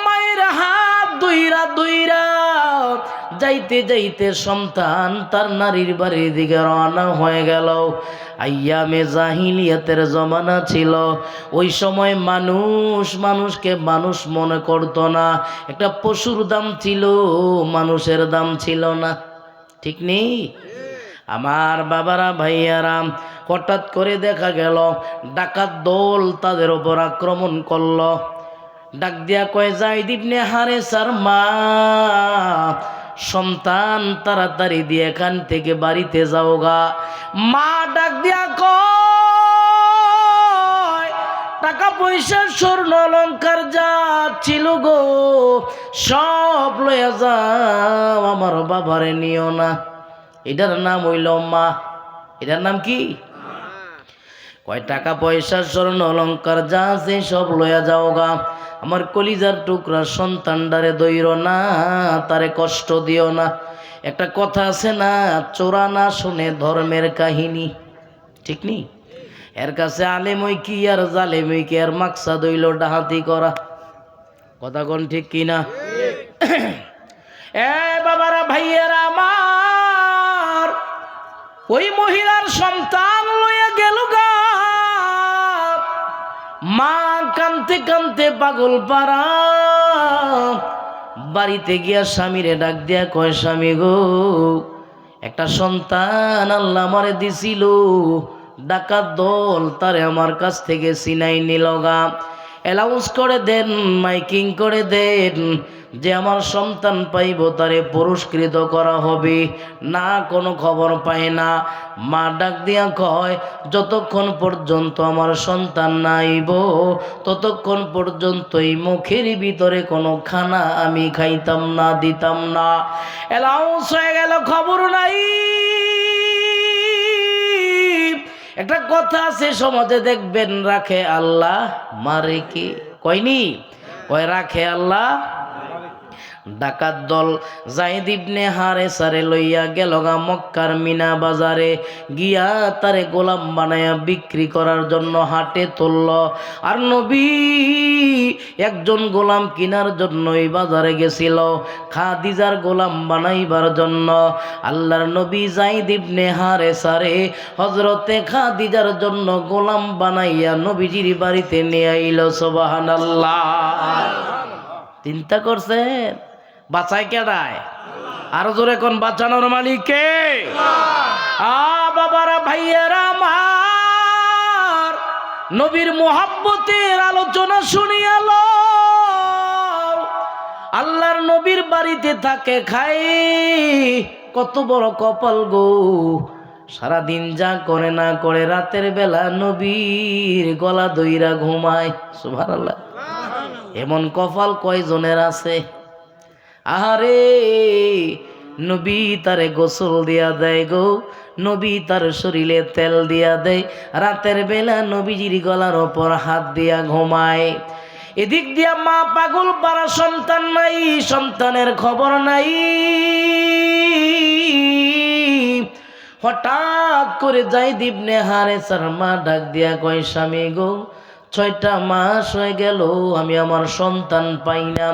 মায়ের হাত দুইরা দুইরা যাইতে যাইতে সন্তান তার নারীর বাড়ির দিকে রওনা হয়ে গেল। আইয়ামে জাহিলিয়াতের জমানা ছিল। ওই সময় মানুষকে মানুষ মনে করতো না। একটা পশুর দাম ছিল, মানুষের দাম ছিল না। ঠিক নেই? আমার বাবারা ভাইয়ারা, হঠাৎ করে দেখা গেল ডাকাত দল তাদের ওপর আক্রমণ করলো। ডাক দিয়া কয় যায়েদ ইবনে হারেসার মা, সন্তান তাড়াতাড়ি দিয়ে এখান থেকে বাড়িতে যাও গা। মা ডাক দিয়া কয় টাকা পয়সা স্বর্ণ অলংকার যা ছিল গো সব লইয়া যাও, আমার বাবারে নিও না। এটার নাম হইল মা। এটার নাম কি? কয় টাকা পয়সা স্বর্ণ অলংকার যা আছে সব লইয়া যাও গা। আমার কলিজার টুকরা সন্তানটারে দইর না, তারে কষ্ট দিও না। একটা কথা আছে না, চোরা না শুনে ধর্মের কাহিনী। ঠিক নি? এর কাছে আলেমই কি আর জালেমই কি, আর মাকসাদ হইল ডাহাতি করা। কথা কোন ঠিক কিনা? এ বাবারা ভাইয়েরা আমার, ওই মহিলার সন্তান লইয়া গেল গা। মা কানতে কানতে পাগল পারা বাড়িতে গিয়া স্বামীরে ডাক দিয়া কয় স্বামী গো, একটা সন্তান আল্লাহ আমারে দিছিল, ডাকাত দল তারে আমার কাছ থেকে ছিনাই নিল গা। অ্যালাউন্স করে দেন, মাইকিং করে দেন যে আমার সন্তান পাইব তারে পুরস্কৃত করা হবে। না, কোনো খবর পায় না। মা ডাক দিয়া কয় যতক্ষণ পর্যন্ত আমার সন্তান না আইব ততক্ষণ পর্যন্ত এই মুখের ভিতরে কোনো খানা আমি খাইতাম না, দিতাম না। অ্যালাউন্স হয়ে গেল, খবর নাই। একটা কথা আছে সমাজে দেখবেন, রাখে আল্লাহ মারে কি, কয়নি? কয় রাখে আল্লাহ। ডাকাত দল যায়েদ ইবনে হারেসারে লইয়া গেল গা মক্কার মিনা বাজারে। গিয়া তারে গোলাম বানায়া বিক্রি করার জন্য হাটে তুলল। আর নবী একজন গোলাম কেনার জন্য এই বাজারে গেছিল, খাদিজার গোলাম বানাইবার জন্য। আল্লাহর নবী যায়েদ ইবনে হারেসারে হযরতে খাদিজার জন্য গোলাম বানাইয়া নবীজির বাড়িতে নিয়ে আইল। সুবহানাল্লাহ। চিন্তা করছেন বাঁচায় কেডায়? আরো জোরে কোন বাঁচানোর মালিক কে? বাবারা ভাইয়েরা আমার, নবীর মুহাব্বতের আলোচনা শুনিয়াল। আল্লাহর নবীর বাড়িতে থাকে, খাই, কত বড় কপাল গো। সারাদিন যা করে না করে রাতের বেলা নবীর গলা দইরা ঘুমায়। সুবহানাল্লাহ। এমন কপাল কয়জনের আছে? আহারে, নবী তারে গোসল দিয়া দেয় গো, নবী তার শরীরে তেল দিয়া দেয়, রাতের বেলা নবীজির গলার ওপর হাত দিয়া ঘুমায়। এদিক দিয়া মা পাগল পারা, সন্তান নাই, সন্তানের খবর নাই। হঠাৎ করে যায়েদ ইবনে হারেসার মা ডাক দিয়া কয়, স্বামী গো, 6টা মাস হয়ে গেল আমি আমার সন্তান পাই না।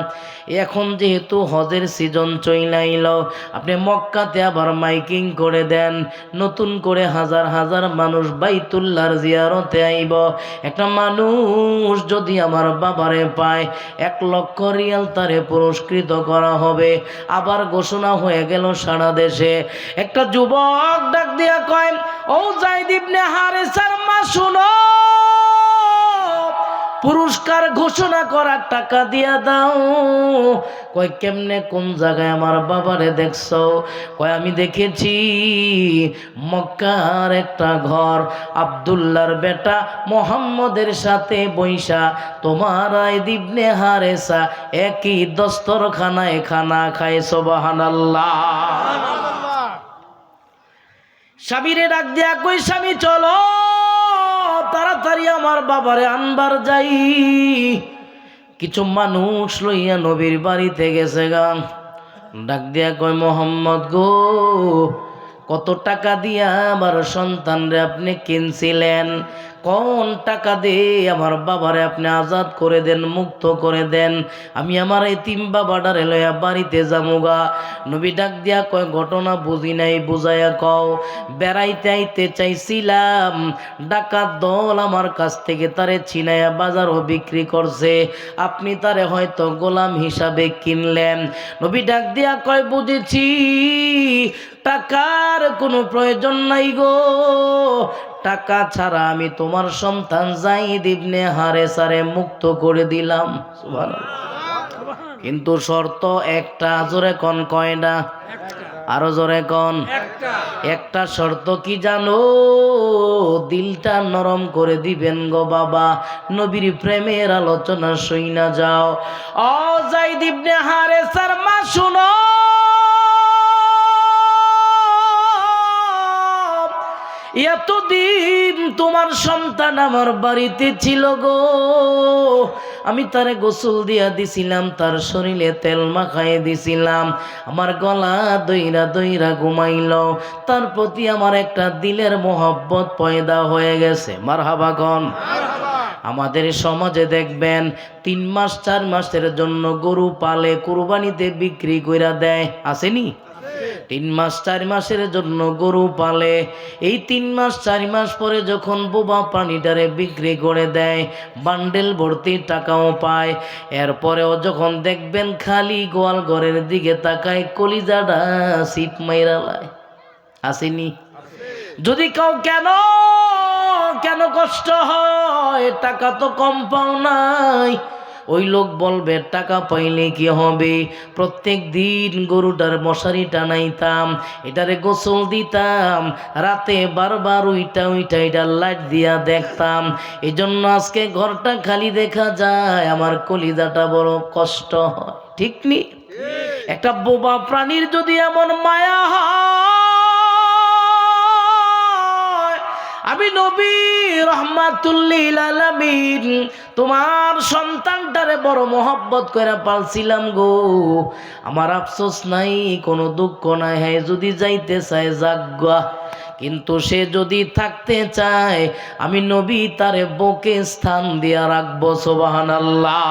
এখন যেহেতু হজের সিজন চইলাইল, আপনি মক্কাতে আবার মাইকিং করে দেন, নতুন করে হাজার হাজার মানুষ বাইতুল্লাহর জিয়ারতে আইব। একটা মানুষ যদি আমার বাবারে পায় 1 লক্ষ রিয়াল তারে পুরস্কৃত করা হবে। আবার ঘোষণা হয়ে গেল সারা দেশে। একটা যুবক ডাক দিয়া কয়, ও যায়েদ ইবনে হারেসার মা শুনো, পুরস্কার ঘোষণা করার টাকা দিয়া দাও। কয় কেমনে, কোন জায়গায় আমার বাবারে দেখছো? কয় আমি দেখেছি মক্কার একটা ঘর, আব্দুল্লাহর বেটা মোহাম্মদের সাথে বৈশা তোমার যায়েদ ইবনে হারেসা একই দস্তরখানায় খানা খায়। সুবহানাল্লাহ। স্বামীরে ডাক দিয়া কই, স্বামী চলো তাড়াতাড়ি আমার বাবারে আনবার যাই। কিছু মানুষ লইয়া নবীর বাড়িতে গেছে গা। ডাক দিয়া কয়, মোহাম্মদ গো, কত টাকা দিয়া আমার সন্তানরে আপনি কিনছিলেন? কোন টাকা দিয়ে আমার বাবারে আপনি আজাদ করে দেন, মুক্ত করে দেন, আমি আমার এতিম বাবাটারে লইয়া বাড়িতে যামুগা। নবী ডাক দিয়া কয়, ঘটনা বুঝি নাই, বুঝাইয়া কও। বেড়াইতে আইতে চাইছিলাম, ডাকাত দল আমার কাছ থেকে তারে ছিনাইয়া বাজারও বিক্রি করছে, আপনি তারে হয়তো গোলাম হিসাবে কিনলেন। নবী ডাক দিয়া কয়, বুঝেছি, টাকার কোনো প্রয়োজন নাই গো, টাকা ছাড়া আমি তোমার সন্তান যায়েদ ইবনে হারেসারে মুক্ত করে দিলাম। সুবহানাল্লাহ। কিন্তু শর্ত একটা। জোরে কোন, কয়টা? আরো জোরে কোন। একটা শর্ত কি জানো? দিলটা নরম করে দিবেন গো বাবা, নবীর প্রেমের আলোচনা শুইনা যাও। ও যায়েদ ইবনে হারেসার মা শুনো, এতদিন তোমার সন্তান আমার বাড়িতে ছিল গো, আমি তারে গোসল দিয়া দিছিলাম, তার শরীরে তেল মাখাইয়ে দিছিলাম, আমার গলা দইরা দইরা ঘুমাইল, তার প্রতি আমার একটা দিলের মোহব্বত পয়দা হয়ে গেছে। মারহাবা গন। আমাদের সমাজে দেখবেন 3 মাস 4 মাসের জন্য গরু পালে, কুরবানিতে বিক্রি কইরা দেয়, আসেনি? 3 মাস 4 মাসের জন্য গরু পালে, এই 3 মাস 4 মাস পরে যখন বোবা প্রাণীটারে বিক্রি করে দেয়, বান্ডেল ভর্তি টাকাও পায়। এরপরেও যখন দেখবেন খালি গোয়াল ঘরের দিকে তাকায়, কলিজাটা সিপ মাইরা লায়, আসেনি? যদি কাউ কেন কেন কষ্ট হয়, টাকা তো কম পাও নাই, ওই লোক বলবে টাকা পাইলে কি হবে, প্রত্যেক দিন গরুটার মশারি টানাইতাম, এটারে গোসল দিতাম, রাতে বারবার উইটা উইটা এটার লাইট দিয়া দেখতাম, এই জন্য আজকে ঘরটা খালি দেখা যায়, আমার কলিজাটা বড় কষ্ট হয়। ঠিক নি? একটা বোবা প্রাণীর যদি এমন মায়া হয়, আমি নবী রহমাতুল্লিল আলামিন তোমার সন্তানটারে বড় মোহব্বত করে পালছিলাম গো, আমার আফসোস নাই, কোনো দুঃখ নাই, হ্যাঁ যদি যাইতে চায় যাজ্ঞা, কিন্তু সে যদি থাকতে চায় আমি নবী তারে বুকে স্থান দিয়া রাখবো। সুবহানাল্লাহ।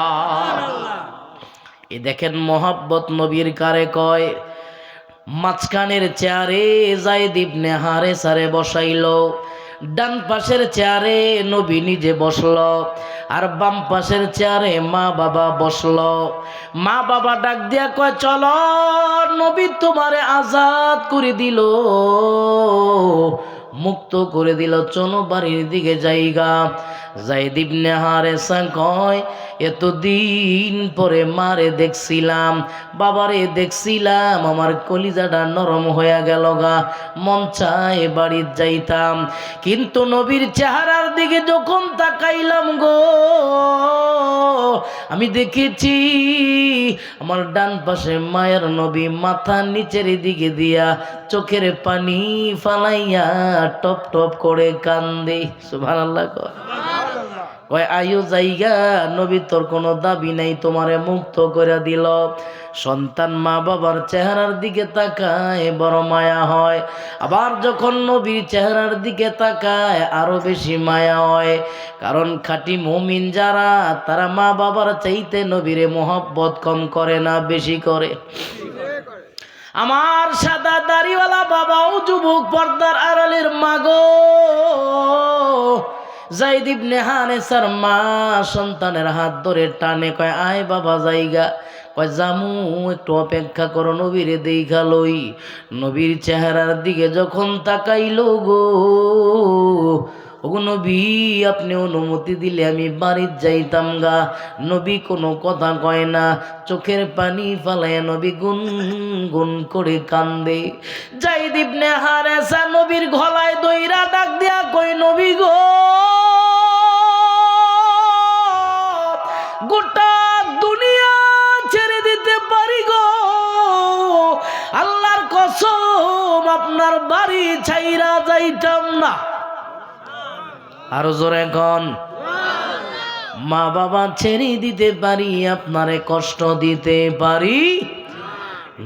এই দেখেন মোহব্বত নবীর কারে কয়। মাঝখানের চেয়ারে যায়েদ ইবনে হারেসারে বসাইলো, ডান পাশের চেয়ারে নবী নিজে বসলো, আর বাম পাশের চেয়ারে মা বাবা বসলো। মা বাবা ডাক দিয়া কয়, চলো, নবী তোমারে আজাদ করে দিল, মুক্ত করে দিল, চলো বাড়ির দিকে যাইগা। যায়েদ ইবনে হারেসা কয় এতদিন পরে মারে দেখছিলাম, বাবারে দেখছিলাম, আমার কলিজাটা নরম হয়ে গেল গা, মন চায় বাড়ির যাইতাম, কিন্তু নবীর চেহারার দিকে যখন তাকাইলাম গো, আমি দেখেছি আমার ডান পাশে মায়ের নবী মাথা নিচের দিকে দিয়া চোখের পানি ফালাইয়া টপ টপ করে কান্দে। সুবহানাল্লাহ। কয় আয়ু জায়গা নবী, তোর কোনো দাবি নাই, তোমারে মুক্ত করে দিল। সন্তান মা বাবার চেহারার দিকে তাকায় বড় মায়া হয়, আবার যখন নবীর চেহারার দিকে তাকায় আরো বেশি মায়া হয়। কারণ খাঁটি মুমিন যারা, তারা মা বাবার চাইতে নবীরে মোহব্বত কম করে না, বেশি করে। আমার সাদা দাড়িওয়ালা বাবাও যুবক পর্দার আড়ালের মাগো, যায়েদ ইবনে হারেসার মা সন্তানের হাত ধরে টানে, কয় আয় বাবা জায়গা, কয় জামু, একটু অপেক্ষা করো, নবীরে দেখা লই। নবীর চেহারার দিকে যখন তাকাইলো গো, ওগো নবী, আপনি অনুমতি দিলে আমি বাড়ির যাইতাম গা। নবী কোনো কথা কয় না, চোখের পানি ফালায় নবী গুন গুন করে কান্দে। যায়েদ ইবনে হারেসা নবীর গলায় দইরা ডাক দিয়া কয় নবী গো, গোটা দুনিয়া ছেড়ে দিতে পারি গো, আল্লাহর কসম আপনার বাড়ি ছাইরা যাইতাম না। আরো জোরে এখন, মা বাবা ছেড়ে দিতে পারি, আপনারে কষ্ট দিতে পারি।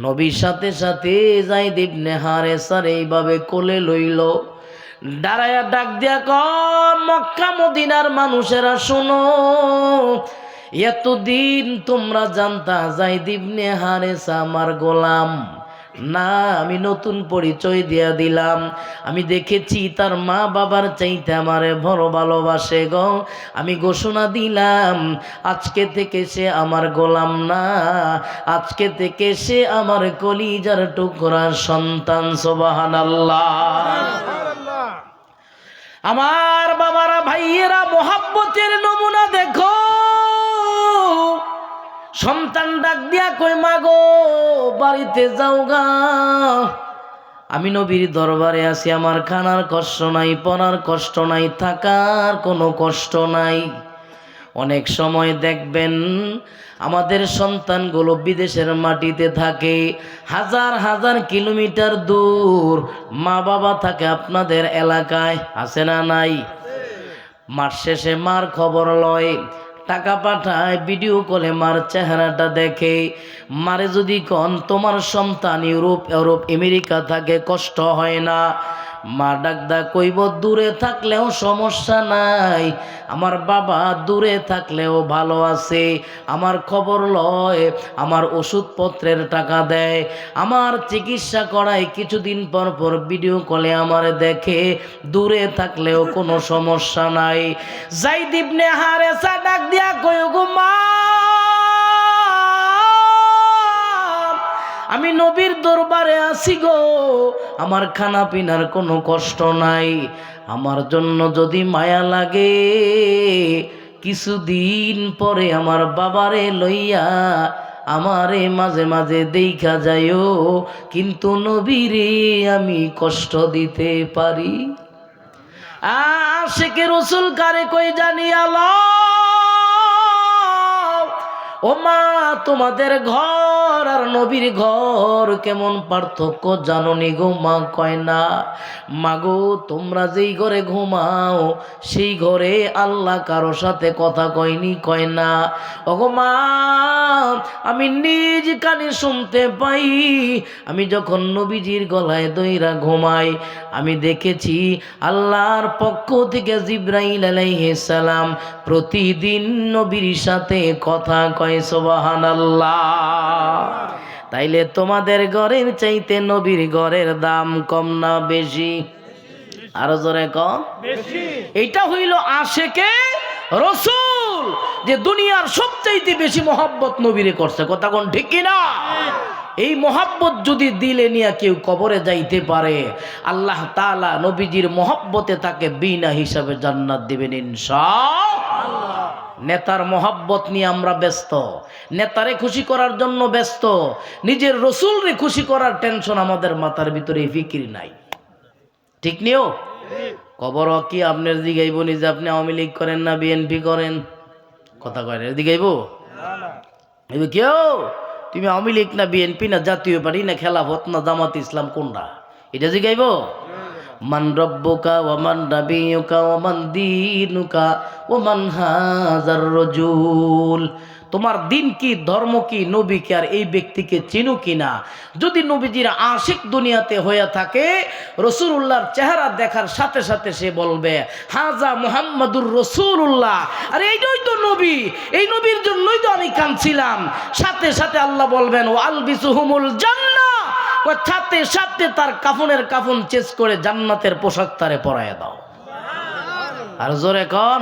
নবীর সাথে সাথে যায়েদ ইবনে হারেসা এইভাবে কোলে লইল, দাঁড়ায়া ডাক দিয়া কয় মক্কা মদিনার মানুষেরা শোনো, এতদিন তোমরা জানতা যায়েদ ইবনে হারেসা আমার গোলাম না, আমি নতুন পরিচয় দিয়া দিলাম। আমি দেখেছি তার মা বাবার চাইতে আমারে বড় ভালোবাসে গো। আমি ঘোষণা দিলাম আজকে থেকে সে আমার গোলাম না, আজকে থেকে সে আমার কলিজার টুকরা সন্তান। সুবহানাল্লাহ। আমার বাবারা, ভাইয়েরা, মোহাব্বতের নমুনা দেখো। সন্তান ডাক দিয়া কই মা গো, বাড়িতে যাও গা, আমি নবীর দরবারে আছি, আমার খানার কষ্ট নাই, পড়ার কষ্ট নাই, থাকার কোনো কষ্ট নাই। অনেক সময় দেখবেন আমাদের সন্তানগুলো বিদেশের মাটিতে থাকে, হাজার হাজার কিলোমিটার দূর, মা বাবা থাকে আপনাদের এলাকায়, আছে না নাই? মাস শেষে মার খবর লয়, টাকা পাঠায়, ভিডিও কলে মার চেহারাটা দেখে। মারে যদি কন তোমার সন্তান ইউরোপ আমেরিকা থাকে, কষ্ট হয় না? মা ডাকদা কইব দূরে থাকলেও সমস্যা নাই, আমার বাবা দূরে থাকলেও ভালো আছে, আমার খবর লয়, আমার ওষুধপত্রের টাকা দেয়, আমার চিকিৎসা করায়, কিছুদিন পর পর ভিডিও কলে আমার দেখে, দূরে থাকলেও কোনো সমস্যা নাই। যায়েদ ইবনে হারেসা ডাক দিয়া কই গো মা, আমি নবীর দরবারে আছি গো, আমার খানা পিনার কোনো কষ্ট নাই, আমার জন্য যদি মায়া লাগে কিছুদিন পরে আমার বাবারে লইয়া আমারে মাঝে মাঝে দেখা যাইও, কিন্তু নবীরে আমি কষ্ট দিতে পারি। আশিকে রাসূল কারে কই জানি আল্লাহ। ও মা, তোমাদের ঘর আর নবীর ঘর কেমন পার্থক্য জানো নি গো মা? কয় না। মাগো, তোমরা যেই ঘরে ঘুমাও সেই ঘরে আল্লাহ কারো সাথে কথা কয়নি? কয় না। ওগো মা, আমি নিজ কানে শুনতে পাই, আমি যখন নবীজির গলায় দইরা ঘুমাই, আমি দেখেছি আল্লাহর পক্ষ থেকে জিবরাইল আলাইহিস সালাম প্রতিদিন নবীর সাথে কথা কয়। সুবহানাল্লাহ। তাইলে তোমাদের ঘরের চাইতে নবীর ঘরের দাম কম না বেশি? আরো জোরে কম। এইটা হইল আশিকে রাসূল, যে দুনিয়ার সবচাইতে বেশি মহব্বত নবীরে করছে। কথা কোন ঠিক কিনা? এই মহাব্বত যদি দিলে নিয়ে কেউ কবরে যাইতে পারে, আল্লাহ তাআলা নবীজির মহাব্বতে তাকে বিনা হিসাবে জান্নাত দিবেন ইনশাআল্লাহ। নেতার মহাব্বত নিয়ে আমরা ব্যস্ত, নেতারে খুশি করার জন্য ব্যস্ত, নিজের রসুলরে খুশি করার টেনশন আমাদের মাথার ভিতরে ফিকির নাই। ঠিক নিও কবর কি আপনার দিগাইব নিজে আপনি আওয়ামী লীগ করেন না বিএনপি করেন, কথা কয় না দিগাইব কেউ? তুমি আওয়ামী লীগ না বিএনপি না জাতীয় পার্টি না খেলাফত না জামাত ইসলাম কোনটা, এটা জিগাইব? মান রব্বুকা ওয়া মান নাবিয়ুকা ওয়া মান দীনুকা ওয়া মান হাযার রাজুল, তোমার দিন কি, ধর্ম কি, নবী কি, আর এই ব্যক্তিকে চিনো কিনা। যদি নবীজির আশিক দুনিয়াতে হয়ে থাকে, রাসূলুল্লাহর চেহারা দেখার সাথে সাথে সে বলবে হাজা মুহাম্মাদুর রাসূলুল্লাহ, আরে এইটাই তো নবী, এই নবীর জন্যই তো আমি কাঁদছিলাম। সাথে সাথে আল্লাহ বলবেন ওয়া আলবিসুহুমুল জান্নাহ, সাথে সাথে তার কাফনের কাফন চেঞ্জ করে জান্নাতের পোশাক তারে পরাইয়া দাও। আর জোরে কোন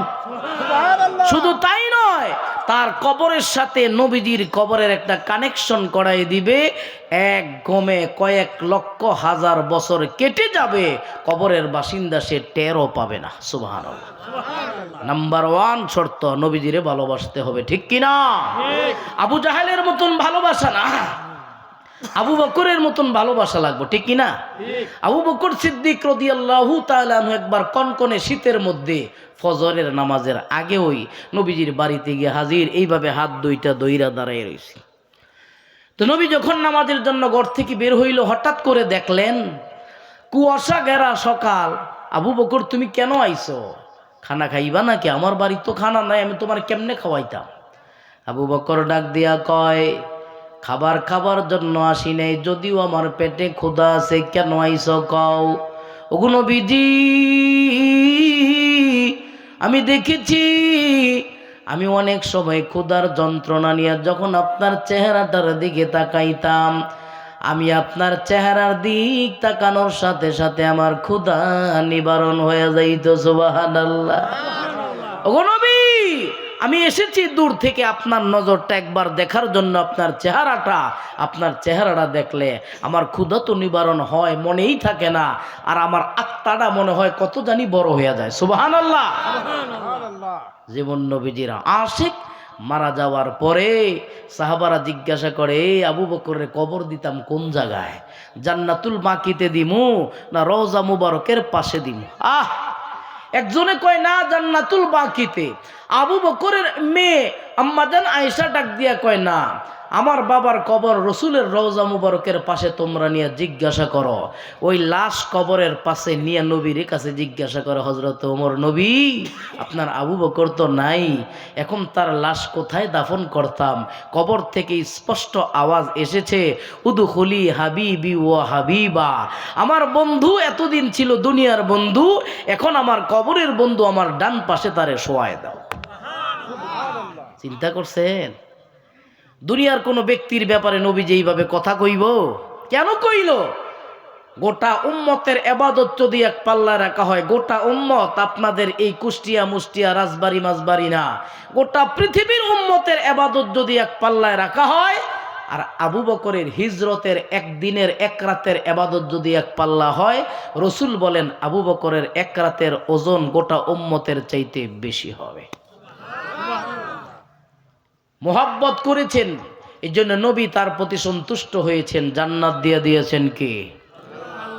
শুধু তাই নয়, তার কবরের সাথে নবীজির কবরের একটা কানেকশন করাই দিবে। এক গমে কয়েক লক্ষ হাজার বছর কেটে যাবে, কবরের বাসিন্দা সে টেরও পাবে না। সুবহানাল্লাহ। নাম্বার 1 শর্ত, নবীজিরে ভালোবাসতে হবে, ঠিক কিনা? আবু জাহেলের মতন ভালোবাসা না, আবু বকরের মতন ভালোবাসা লাগবে, ঠিক কিনা? আবু বকর সিদ্দিক রাদিয়াল্লাহু তাআলা আনহু একবার কনকনে শীতের মধ্যে ফজরের নামাজের আগে ওই নবীজির বাড়িতে গিয়ে হাজির, এইভাবে হাত দুইটা দইরা দাঁড়ায় রয়েছে। তো নবী যখন নামাজের জন্য ঘর থেকে বের হইল, হঠাৎ করে দেখলেন কুয়াশা ঘেরা সকাল। আবু বকর তুমি কেন আইছো? খানা খাইবা নাকি? আমার বাড়ি তো খানা নাই, আমি তোমার কেমনে খাওয়াইতাম? আবু বকর ডাক দিয়া কয় খাবার খাবার জন্য আসি নাই, যদিও আমার পেটে ক্ষুধা আছে। কেন আইছো কও? ওগো নবীজি, আমি দেখেছি আমি অনেক সময় ক্ষুধার যন্ত্রণা নিয়ে যখন আপনার চেহারাটার দিকে তাকাইতাম, আমি আপনার চেহারার দিক তাকানোর সাথে সাথে আমার ক্ষুধা নিবারণ হয়ে যাইত। সুবহানাল্লাহ। ওগো নবী, আমি এসেছি দূর থেকে আপনার নজরটা একবার দেখার জন্য, আপনার চেহারাটা দেখলে আমার ক্ষুধা তো নিবারণ হয়, মনেই থাকে না, আর আমার আত্মাটা মনে হয় কত জানি বড় হয়ে যায়। সুবহানাল্লাহ। জীবন নবীজির আশিক মারা যাওয়ার পরে সাহাবারা জিজ্ঞাসা করে আবু বকরের কবর দিতাম কোন জায়গায়? জান্নাতুল বাকিতে দিমু না রওজা মুবারকের পাশে দিমু? একজনে কয় না জান্নাতুল বাকিতে। আবু বকরের মেয়ে আম্মাজান আয়েশা ডাক দিয়া কয় না, আমার বাবার কবর রসুলের রওজা মুবারকের পাশে তোমরা নিয়ে জিজ্ঞাসা করো। ওই লাশ কবরের পাশে নিয়ে নবীর কাছে জিজ্ঞাসা করে হযরত ওমর, নবী আপনার আবু বকর তো নাই, এখন তার লাশ কোথায় দাফন করতাম? কবর থেকে স্পষ্ট আওয়াজ এসেছে উদখুলি হাবিবি ওয়া হাবিবা, আমার বন্ধু এতদিন ছিল দুনিয়ার বন্ধু, এখন আমার কবরের বন্ধু আমার ডান পাশে তারে শোয়ায় দাও। চিন্তা করছেন? দুনিয়ার কোন ব্যক্তির ব্যাপারে নবী যেইভাবে কথা কইব, কেন কইল? গোটা উম্মতের ইবাদত যদি এক পাল্লা রাখা হয়, গোটা উম্মত আপনাদের এই কুষ্টিয়া মুষ্টিয়া রাজবাড়ি মাঝবাড়ি না, গোটা পৃথিবীর উম্মতের ইবাদত যদি এক পাল্লায় রাখা হয়, আর আবু বকরের হিজরতের একদিনের এক রাতের ইবাদত যদি এক পাল্লা হয়, রসুল বলেন আবু বকরের এক রাতের ওজন গোটা উম্মতের চাইতে বেশি হবে। মোহাব্বত করেছেন, এই জন্য নবী তার প্রতি সন্তুষ্ট হয়েছেন, জান্নাত দিয়ে দিয়েছেন। কে?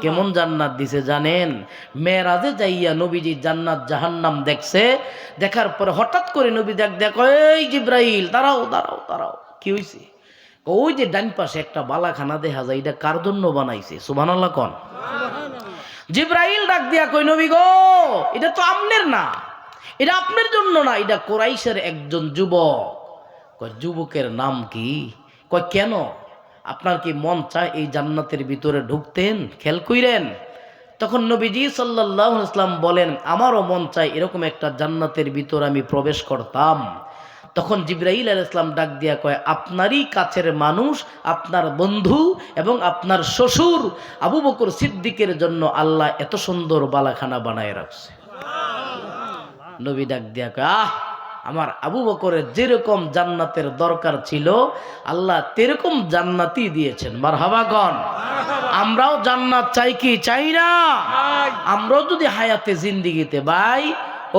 কেমন জান্নাত দিছে জানেন? মেরাজে যাইয়া নবীজি জান্নাত জাহান্নাম দেখছে, দেখার পরে হঠাৎ করে নবী দেখো এই জিব্রাইল দাঁড়াও দাঁড়াও দাঁড়াও। কি হয়েছে? ওই যে ডান পাশে একটা বালাখানা দেখা যায়, এটা কার জন্য বানাইছে? সুবহানাল্লাহ কোন? জিব্রাইল ডাক দিয়া কই নবী গো, এটা তো আপনার না, এটা আপনার জন্য না, এটা কুরাইশের একজন যুবক। কয় যুবকের নাম কি? কয় কেন, আপনার কি মন চায় এই জান্নাতের ভিতরে ঢুকতেন? খেয়াল কইরেন। তখন নবীজি সাল্লাল্লাহু আলাইহি ওয়াসাল্লাম বলেন আমারও মন চায় এরকম একটা জান্নাতের ভিতরে আমি প্রবেশ করতাম। তখন জিবরাইল আলাইহিস সালাম ডাক দিয়া কয় আপনারই কাছের মানুষ, আপনার বন্ধু এবং আপনার শ্বশুর আবু বকর সিদ্দিকের জন্য আল্লাহ এত সুন্দর বালাখানা বানায় রাখছে। নবী ডাক দিয়া কয় আমার আবু বকরের যেরকম জান্নাতের দরকার ছিল আল্লাহ তেরকম জান্নাতি দিয়েছেন। মারহাবা গণ। আমরাও জান্নাত চাই কি চাই না? আমরাও যদি হায়াতে জিন্দিগিতে ভাই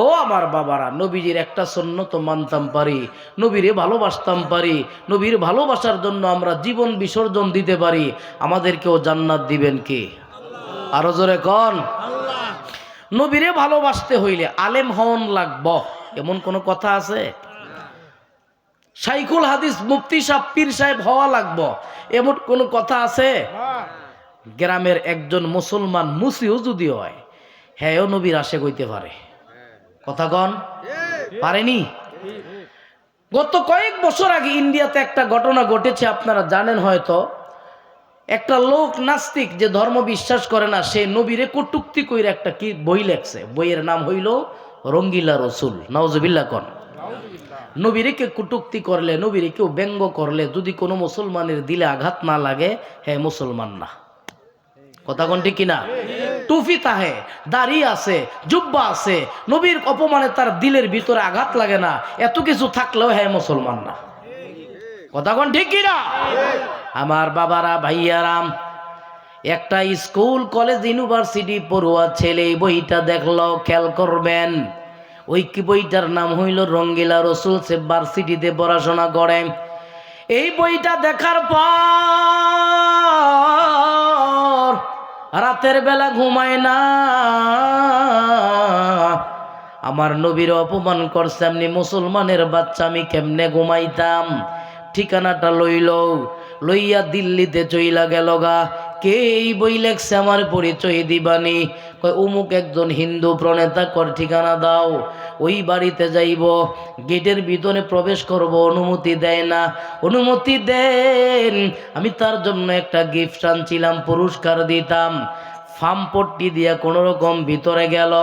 ও আমার বাবারা নবীজির একটা সুন্নত মানতাম পারি, নবীরে ভালোবাসতাম পারি, নবীর ভালোবাসার জন্য আমরা জীবন বিসর্জন দিতে পারি, আমাদেরকেও জান্নাত দিবেন কে? আরো জোরে কন। নবীরে ভালোবাসতে হইলে আলেম হন লাগব, এমন কোনো কথা আছে? শাইখুল হাদিস মুফতি সাহেব পীর সাহেব হওয়া লাগব, এমন কোনো কথা আছে? গ্রামের একজন মুসলমান মুসিও যদি হয়, হ্যাঁ নবীর আশেক হইতে পারে। কথা কন পারেনি? গত কয়েক বছর আগে ইন্ডিয়াতে একটা ঘটনা ঘটেছে, আপনারা জানেন হয়তো। একটা লোক নাস্তিক যে ধর্ম বিশ্বাস করে না, সে নবীরে কটুক্তি কইরা একটা কি বই লেখছে, বইয়ের নাম হইল রঙ্গিলা রসুল। নাউজুবিল্লাহ কন। নবীরে কে কটুক্তি করলে, নবীরে কেউ ব্যঙ্গ করলে যদি কোনো মুসলমানের দিলে আঘাত না লাগে, হ্যাঁ মুসলমান না। কথা কোন ঠিক কিনা? টুপি তাহে, দাড়ি আছে, জুব্বা আছে, নবীর অপমানে তার দিলের ভিতরে আঘাত লাগে না, এত কিছু থাকলেও হ্যাঁ মুসলমান না। কথা কোন ঠিক কিনা? আমার বাবারা ভাইয়ারাম, একটা স্কুল কলেজ ইউনিভার্সিটি পড়ুয়া ছেলে এই বইটা দেখলো, খেয়াল করবেন। ওই কি বইটার নাম হইল রঙ্গিলা রসুল। সে ভার্সিটিতে পড়াশোনা করে। এই বইটা দেখার পর রাতের বেলা ঘুমায় না। আমার নবীর অপমান করছে, এমনি মুসলমানের বাচ্চা আমি কেমনে ঘুমাইতাম? ঠিকানাটা লইয়া দিল্লিতে চইলা গেল গা। কে এই বই লেখছে আমার পরিচয় দিবানি? কয় অমুক একজন হিন্দু প্রণেতা, কর ঠিকানা দাও। ওই বাড়িতে যাইব, গেটের ভিতরে প্রবেশ করব, অনুমতি দেয় না। অনুমতি দেন, আমি তার জন্য একটা গিফট আনছিলাম, পুরস্কার দিতাম। ফার্ম পট্টি দিয়া কোনো রকম ভিতরে গেল,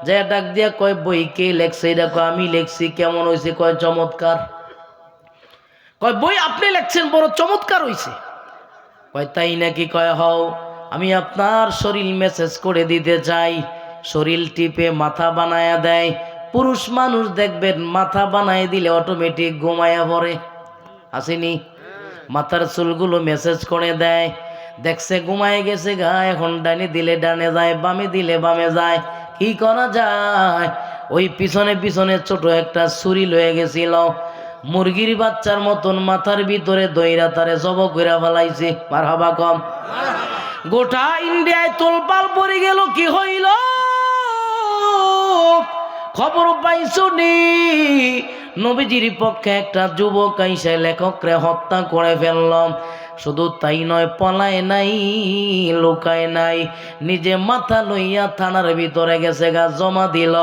যে ডাক দিয়া কয় বই কে লেখছে? এটা কয় আমি লেখছি। কেমন হয়েছে? কয় চমৎকার। কয় বই আপনি লেখছেন, বড় চমৎকার হইছে। কয় তাই নাকি? কয় হও, আমি আপনার শরীর মেসেজ করে দিতে চাই। শরীর টিপে মাথা বানায়া দেয়। পুরুষ মানুষ দেখবেন মাথা বানায় দিলে অটোমেটিক ঘুমায়া পড়ে, আসেনি? মাথার চুলগুলো মেসেজ করে দেয়। দেখছে ঘুমায় গেছে গা, এখন ডানে দিলে ডানে যায়, বামে দিলে বামে যায়। কি করা যায়? ওই পিছনে পিছনে ছোট একটা ছুরি লয়ে গেছিল, মুরগির বাচ্চার মতন মাথার ভিতরে দইরা তারে জব কইরা ফেলাইছে। মারহাবা কম। গোটা ইন্ডিয়ায় তোলপাল পড়ে গেল। কি হইল? খবর পাইছনি? নবীজির পক্ষে একটা যুবক আইসা লেখকরে হত্যা করে ফেলল। শুধু তাই নয়, পলায় নাই, লুকায় নাই, নিজে মাথা লইয়া থানার ভিতরে গেছে গা, জমা দিল।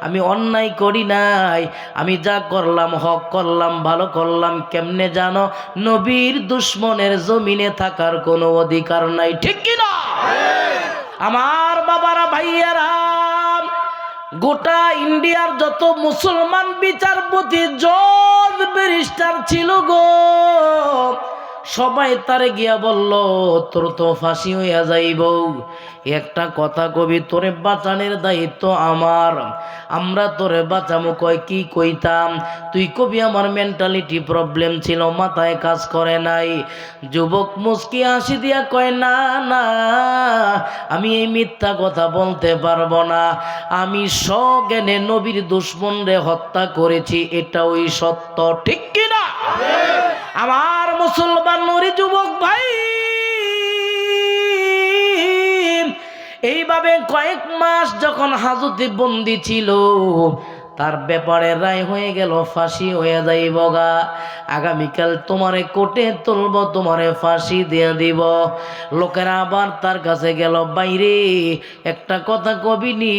আমি অন্যায় করি নাই, আমি যা করলাম হক করলাম, ভালো করলাম। কেমনে জানো? নবীর দুশ্মনের জমিনে থাকার কোনো অধিকার নাই। ঠিক কিনা? আমার বাবারা ভাইয়ারা, গোটা ইন্ডিয়ার যত মুসলমান বিচারপতি, জজ, ব্যারিস্টার ছিল গো, সবাই তারে গিয়া বলল তোর তো ফাঁসি হইয়া যাইব। একটা কথা কবি, তোরে বাঁচানোর দায়িত্ব আমার, আমরা তোরে বাঁচামো। কয় কি কইতাম? তুই কবি আমার মেন্টালিটি প্রবলেম ছিল, মাথায় কাজ করে নাই। যুবক মুস্কি হাসি দিয়া কয় না না, আমি এই মিথ্যা কথা বলতে পারবো না। আমি সজ্ঞানে নবীর দুশ্মন রে হত্যা করেছি, এটা ওই সত্য। ঠিক কিনা? আমার মুসলমান নুরি যুবক ভাই, এইভাবে কয়েক মাস যখন হাজতে বন্দি ছিল, তার ব্যাপারে রায় হয়ে গেল, ফাঁসি হয়ে যাইব গা। আগামীকাল তোমারে কোর্টে তুলব, তোমারে ফাঁসি দিয়ে দিব। লোকেরা আবার তার কাছে গেল, বাইরে একটা কথা কবিনি,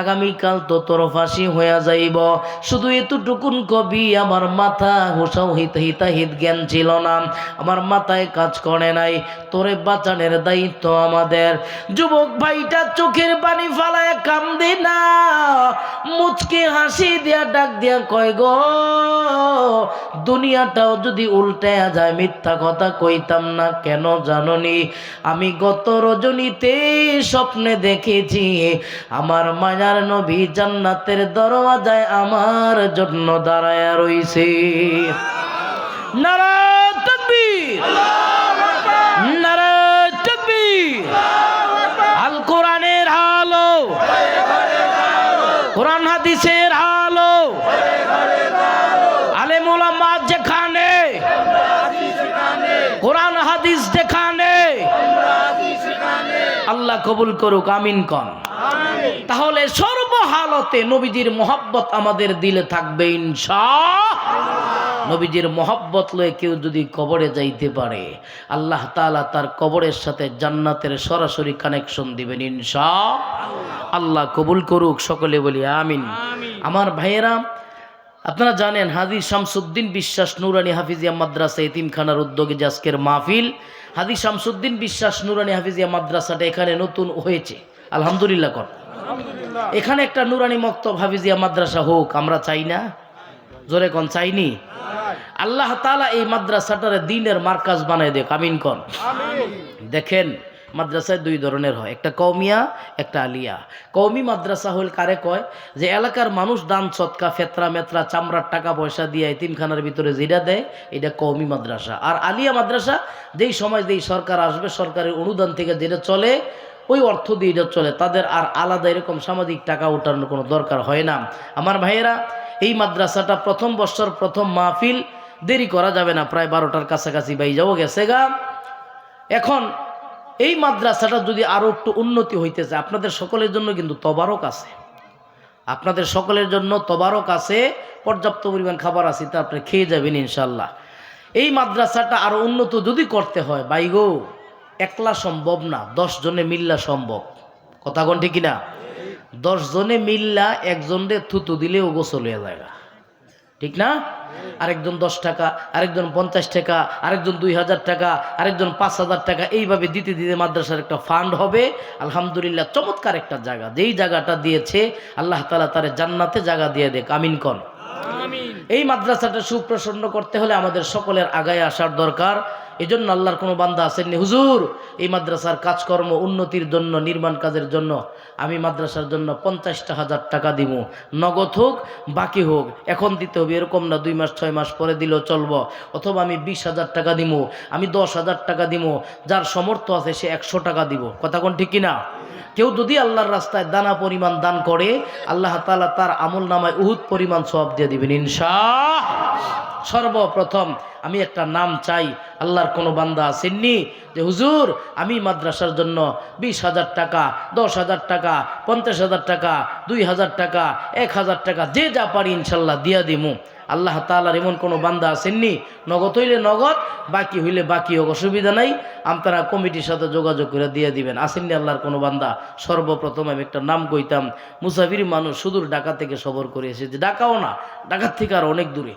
আগামীকাল তো তোর ফাঁসি হয়ে যাইব। শুধু এতটুকুন কবি, আমার মাথা হুসাও হিতাহিত জ্ঞান ছিল না, আমার মাথায় কাজ করে নাই। তোরে বাঁচানোর দায়িত্ব আমাদের। যুবক ভাইটা চোখের পানি ফালায় কান্দে না, মুচকে হাসি দিয়া ডাক দিয়া কয় গো দুনিয়াটাও যদি উল্টায়া যায় মিথ্যা কথা কইতাম না। কেন জাননি? আমি গত রজনীতে স্বপ্নে দেখেছি আমার মায়ার নবী জান্নাতের দরওয়াজায় আমার জন্য দাঁড়ায়া রইছে। নারায়ে তাকবীর, নারায়ে তাকবীর। আল কোরআনের আলো, কোরআন হাদিসের আলো, আলেম ওলামা যেখানে, কোরআন হাদিস যেখানে, আল্লাহ কবুল করুক, আমিন কন। তাহলে সর্বহালতে নবীজির মহব্বত আমাদের দিলে থাকবে ইনশাআল্লাহ। নবীজির মহব্বত লয়ে কেউ যদি কবরে যাইতে পারে আল্লাহ তাআলা তার কবরের সাথে জান্নাতের সরাসরি কানেকশন দিবেন ইনশাআল্লাহ। আল্লাহ কবুল করুক, সকলে বলি আমিন। আমার ভাইয়েরা, আপনারা জানেন হাজী শামসুদ্দিন বিশ্বাস নুরানী হাফিজিয়া মাদ্রাসা এতিমখানার উদ্যোগে যে আজকের মাহফিল, হাজী শামসুদ্দিন বিশ্বাস নুরানী হাফিজিয়া মাদ্রাসাটা এখানে নতুন হয়েছে, আলহামদুলিল্লাহ কর। এখানে একটা নুরানী মক্তব হাফিজিয়া মাদ্রাসা হোক, আমরা চাই না? জোরে কোন চাইনি? আল্লাহ তাআলা এই মাদ্রাসাটার দ্বীনের মার্কাজ বানায় দেখ, আমিন কোন। দেখেন মাদ্রাসায় দুই ধরনের হয়, একটা কওমিয়া, একটা আলিয়া। কওমি মাদ্রাসা হল কারে কয়? যে এলাকার মানুষ দান সৎকা ফেতরা মেতরা চামড়ার টাকা পয়সা দিয়ে এতিমখানার ভিতরে যেটা দেয় এটা কওমি মাদ্রাসা। আর আলিয়া মাদ্রাসা যেই সময় যেই সরকার আসবে সরকারের অনুদান থেকে যেটা চলে ওই অর্থ দিয়ে এটা চলে, তাদের আর আলাদা এরকম সামাজিক টাকা ওঠানোর কোনো দরকার হয় না। আমার ভাইয়েরা, এই মাদ্রাসাটা প্রথম বছর প্রথম মাহফিল, দেরি করা যাবে না, প্রায় 12টার কাছাকাছি বাই যাও গেছে গা। এখন এই মাদ্রাসাটা যদি আরও একটু উন্নতি হইতেছে, আপনাদের সকলের জন্য কিন্তু তবারক আছে, আপনাদের সকলের জন্য তবারক আছে, পর্যাপ্ত পরিমাণ খাবার আছে, তা আপনি খেয়ে যাবেন ইনশাল্লাহ। এই মাদ্রাসাটা আরও উন্নত যদি করতে হয় বাইগো একলা সম্ভব না, 10 জনে মিল্লা সম্ভব। কথা কোন ঠিক কিনা? 10 জনে মিল্লা একজনরে থুতু দিলেও গোসল হয়ে যায়, ঠিক না? আরেকজন 10 টাকা, আরেকজন 50 টাকা, আরেকজন 2000 টাকা, আরেকজন 5000 টাকা, এইভাবে দিতে দিতে মাদ্রাসার একটা ফান্ড হবে। আলহামদুলিল্লাহ, চমৎকার একটা জায়গা, যেই জায়গাটা দিয়েছে আল্লাহ তাআলা তার জান্নাতে জায়গা দিয়ে দেখ, আমিন কন। এই মাদ্রাসাটা সুপ্রসন্ন করতে হলে আমাদের সকলের আগায় আসার দরকার। এজন্য আল্লাহর কোনো বান্দা আসেননি, হুজুর এই মাদ্রাসার কাজকর্ম উন্নতির জন্য, নির্মাণ কাজের জন্য আমি মাদ্রাসার জন্য 50,000 টাকা দিব, নগদ হোক বাকি হোক, এখন দিতে হবে এরকম না, 2 মাস 6 মাস পরে দিলেও চলবো, অথবা আমি 20,000 টাকা দিব, আমি 10,000 টাকা দিব, যার সামর্থ্য আছে সে 100 টাকা দিব। কথা কোন ঠিক কিনা? কেউ যদি আল্লাহর রাস্তায় দানা পরিমাণ দান করে আল্লাহ তাআলা তার আমল নামায় উহুদ পরিমাণ সওয়াব দিয়ে দিবেন ইনশাআল্লাহ। সর্বপ্রথম আমি একটা নাম চাই, আল্লাহর কোনো বান্দা আসেননি যে হুজুর আমি মাদ্রাসার জন্য 20,000 টাকা, 10,000 টাকা, 50,000 টাকা, 2,000 টাকা, 1,000 টাকা, যে যা পারি ইনশাল্লাহ দিয়া দিমু। আল্লাহ তাআলার এমন কোনো বান্দা আসেননি? নগদ হইলে নগদ, বাকি হইলে বাকি হোক, অসুবিধা নাই, আপনারা কমিটির সাথে যোগাযোগ করে দিয়ে দিবেন। আসেননি আল্লাহর কোনো বান্দা? সর্বপ্রথম আমি একটা নাম কইতাম, মুসাফির মানুষ সুদূর ঢাকা থেকে সফর করে এসেছে, ঢাকাও না, ঢাকার থেকে আর অনেক দূরে।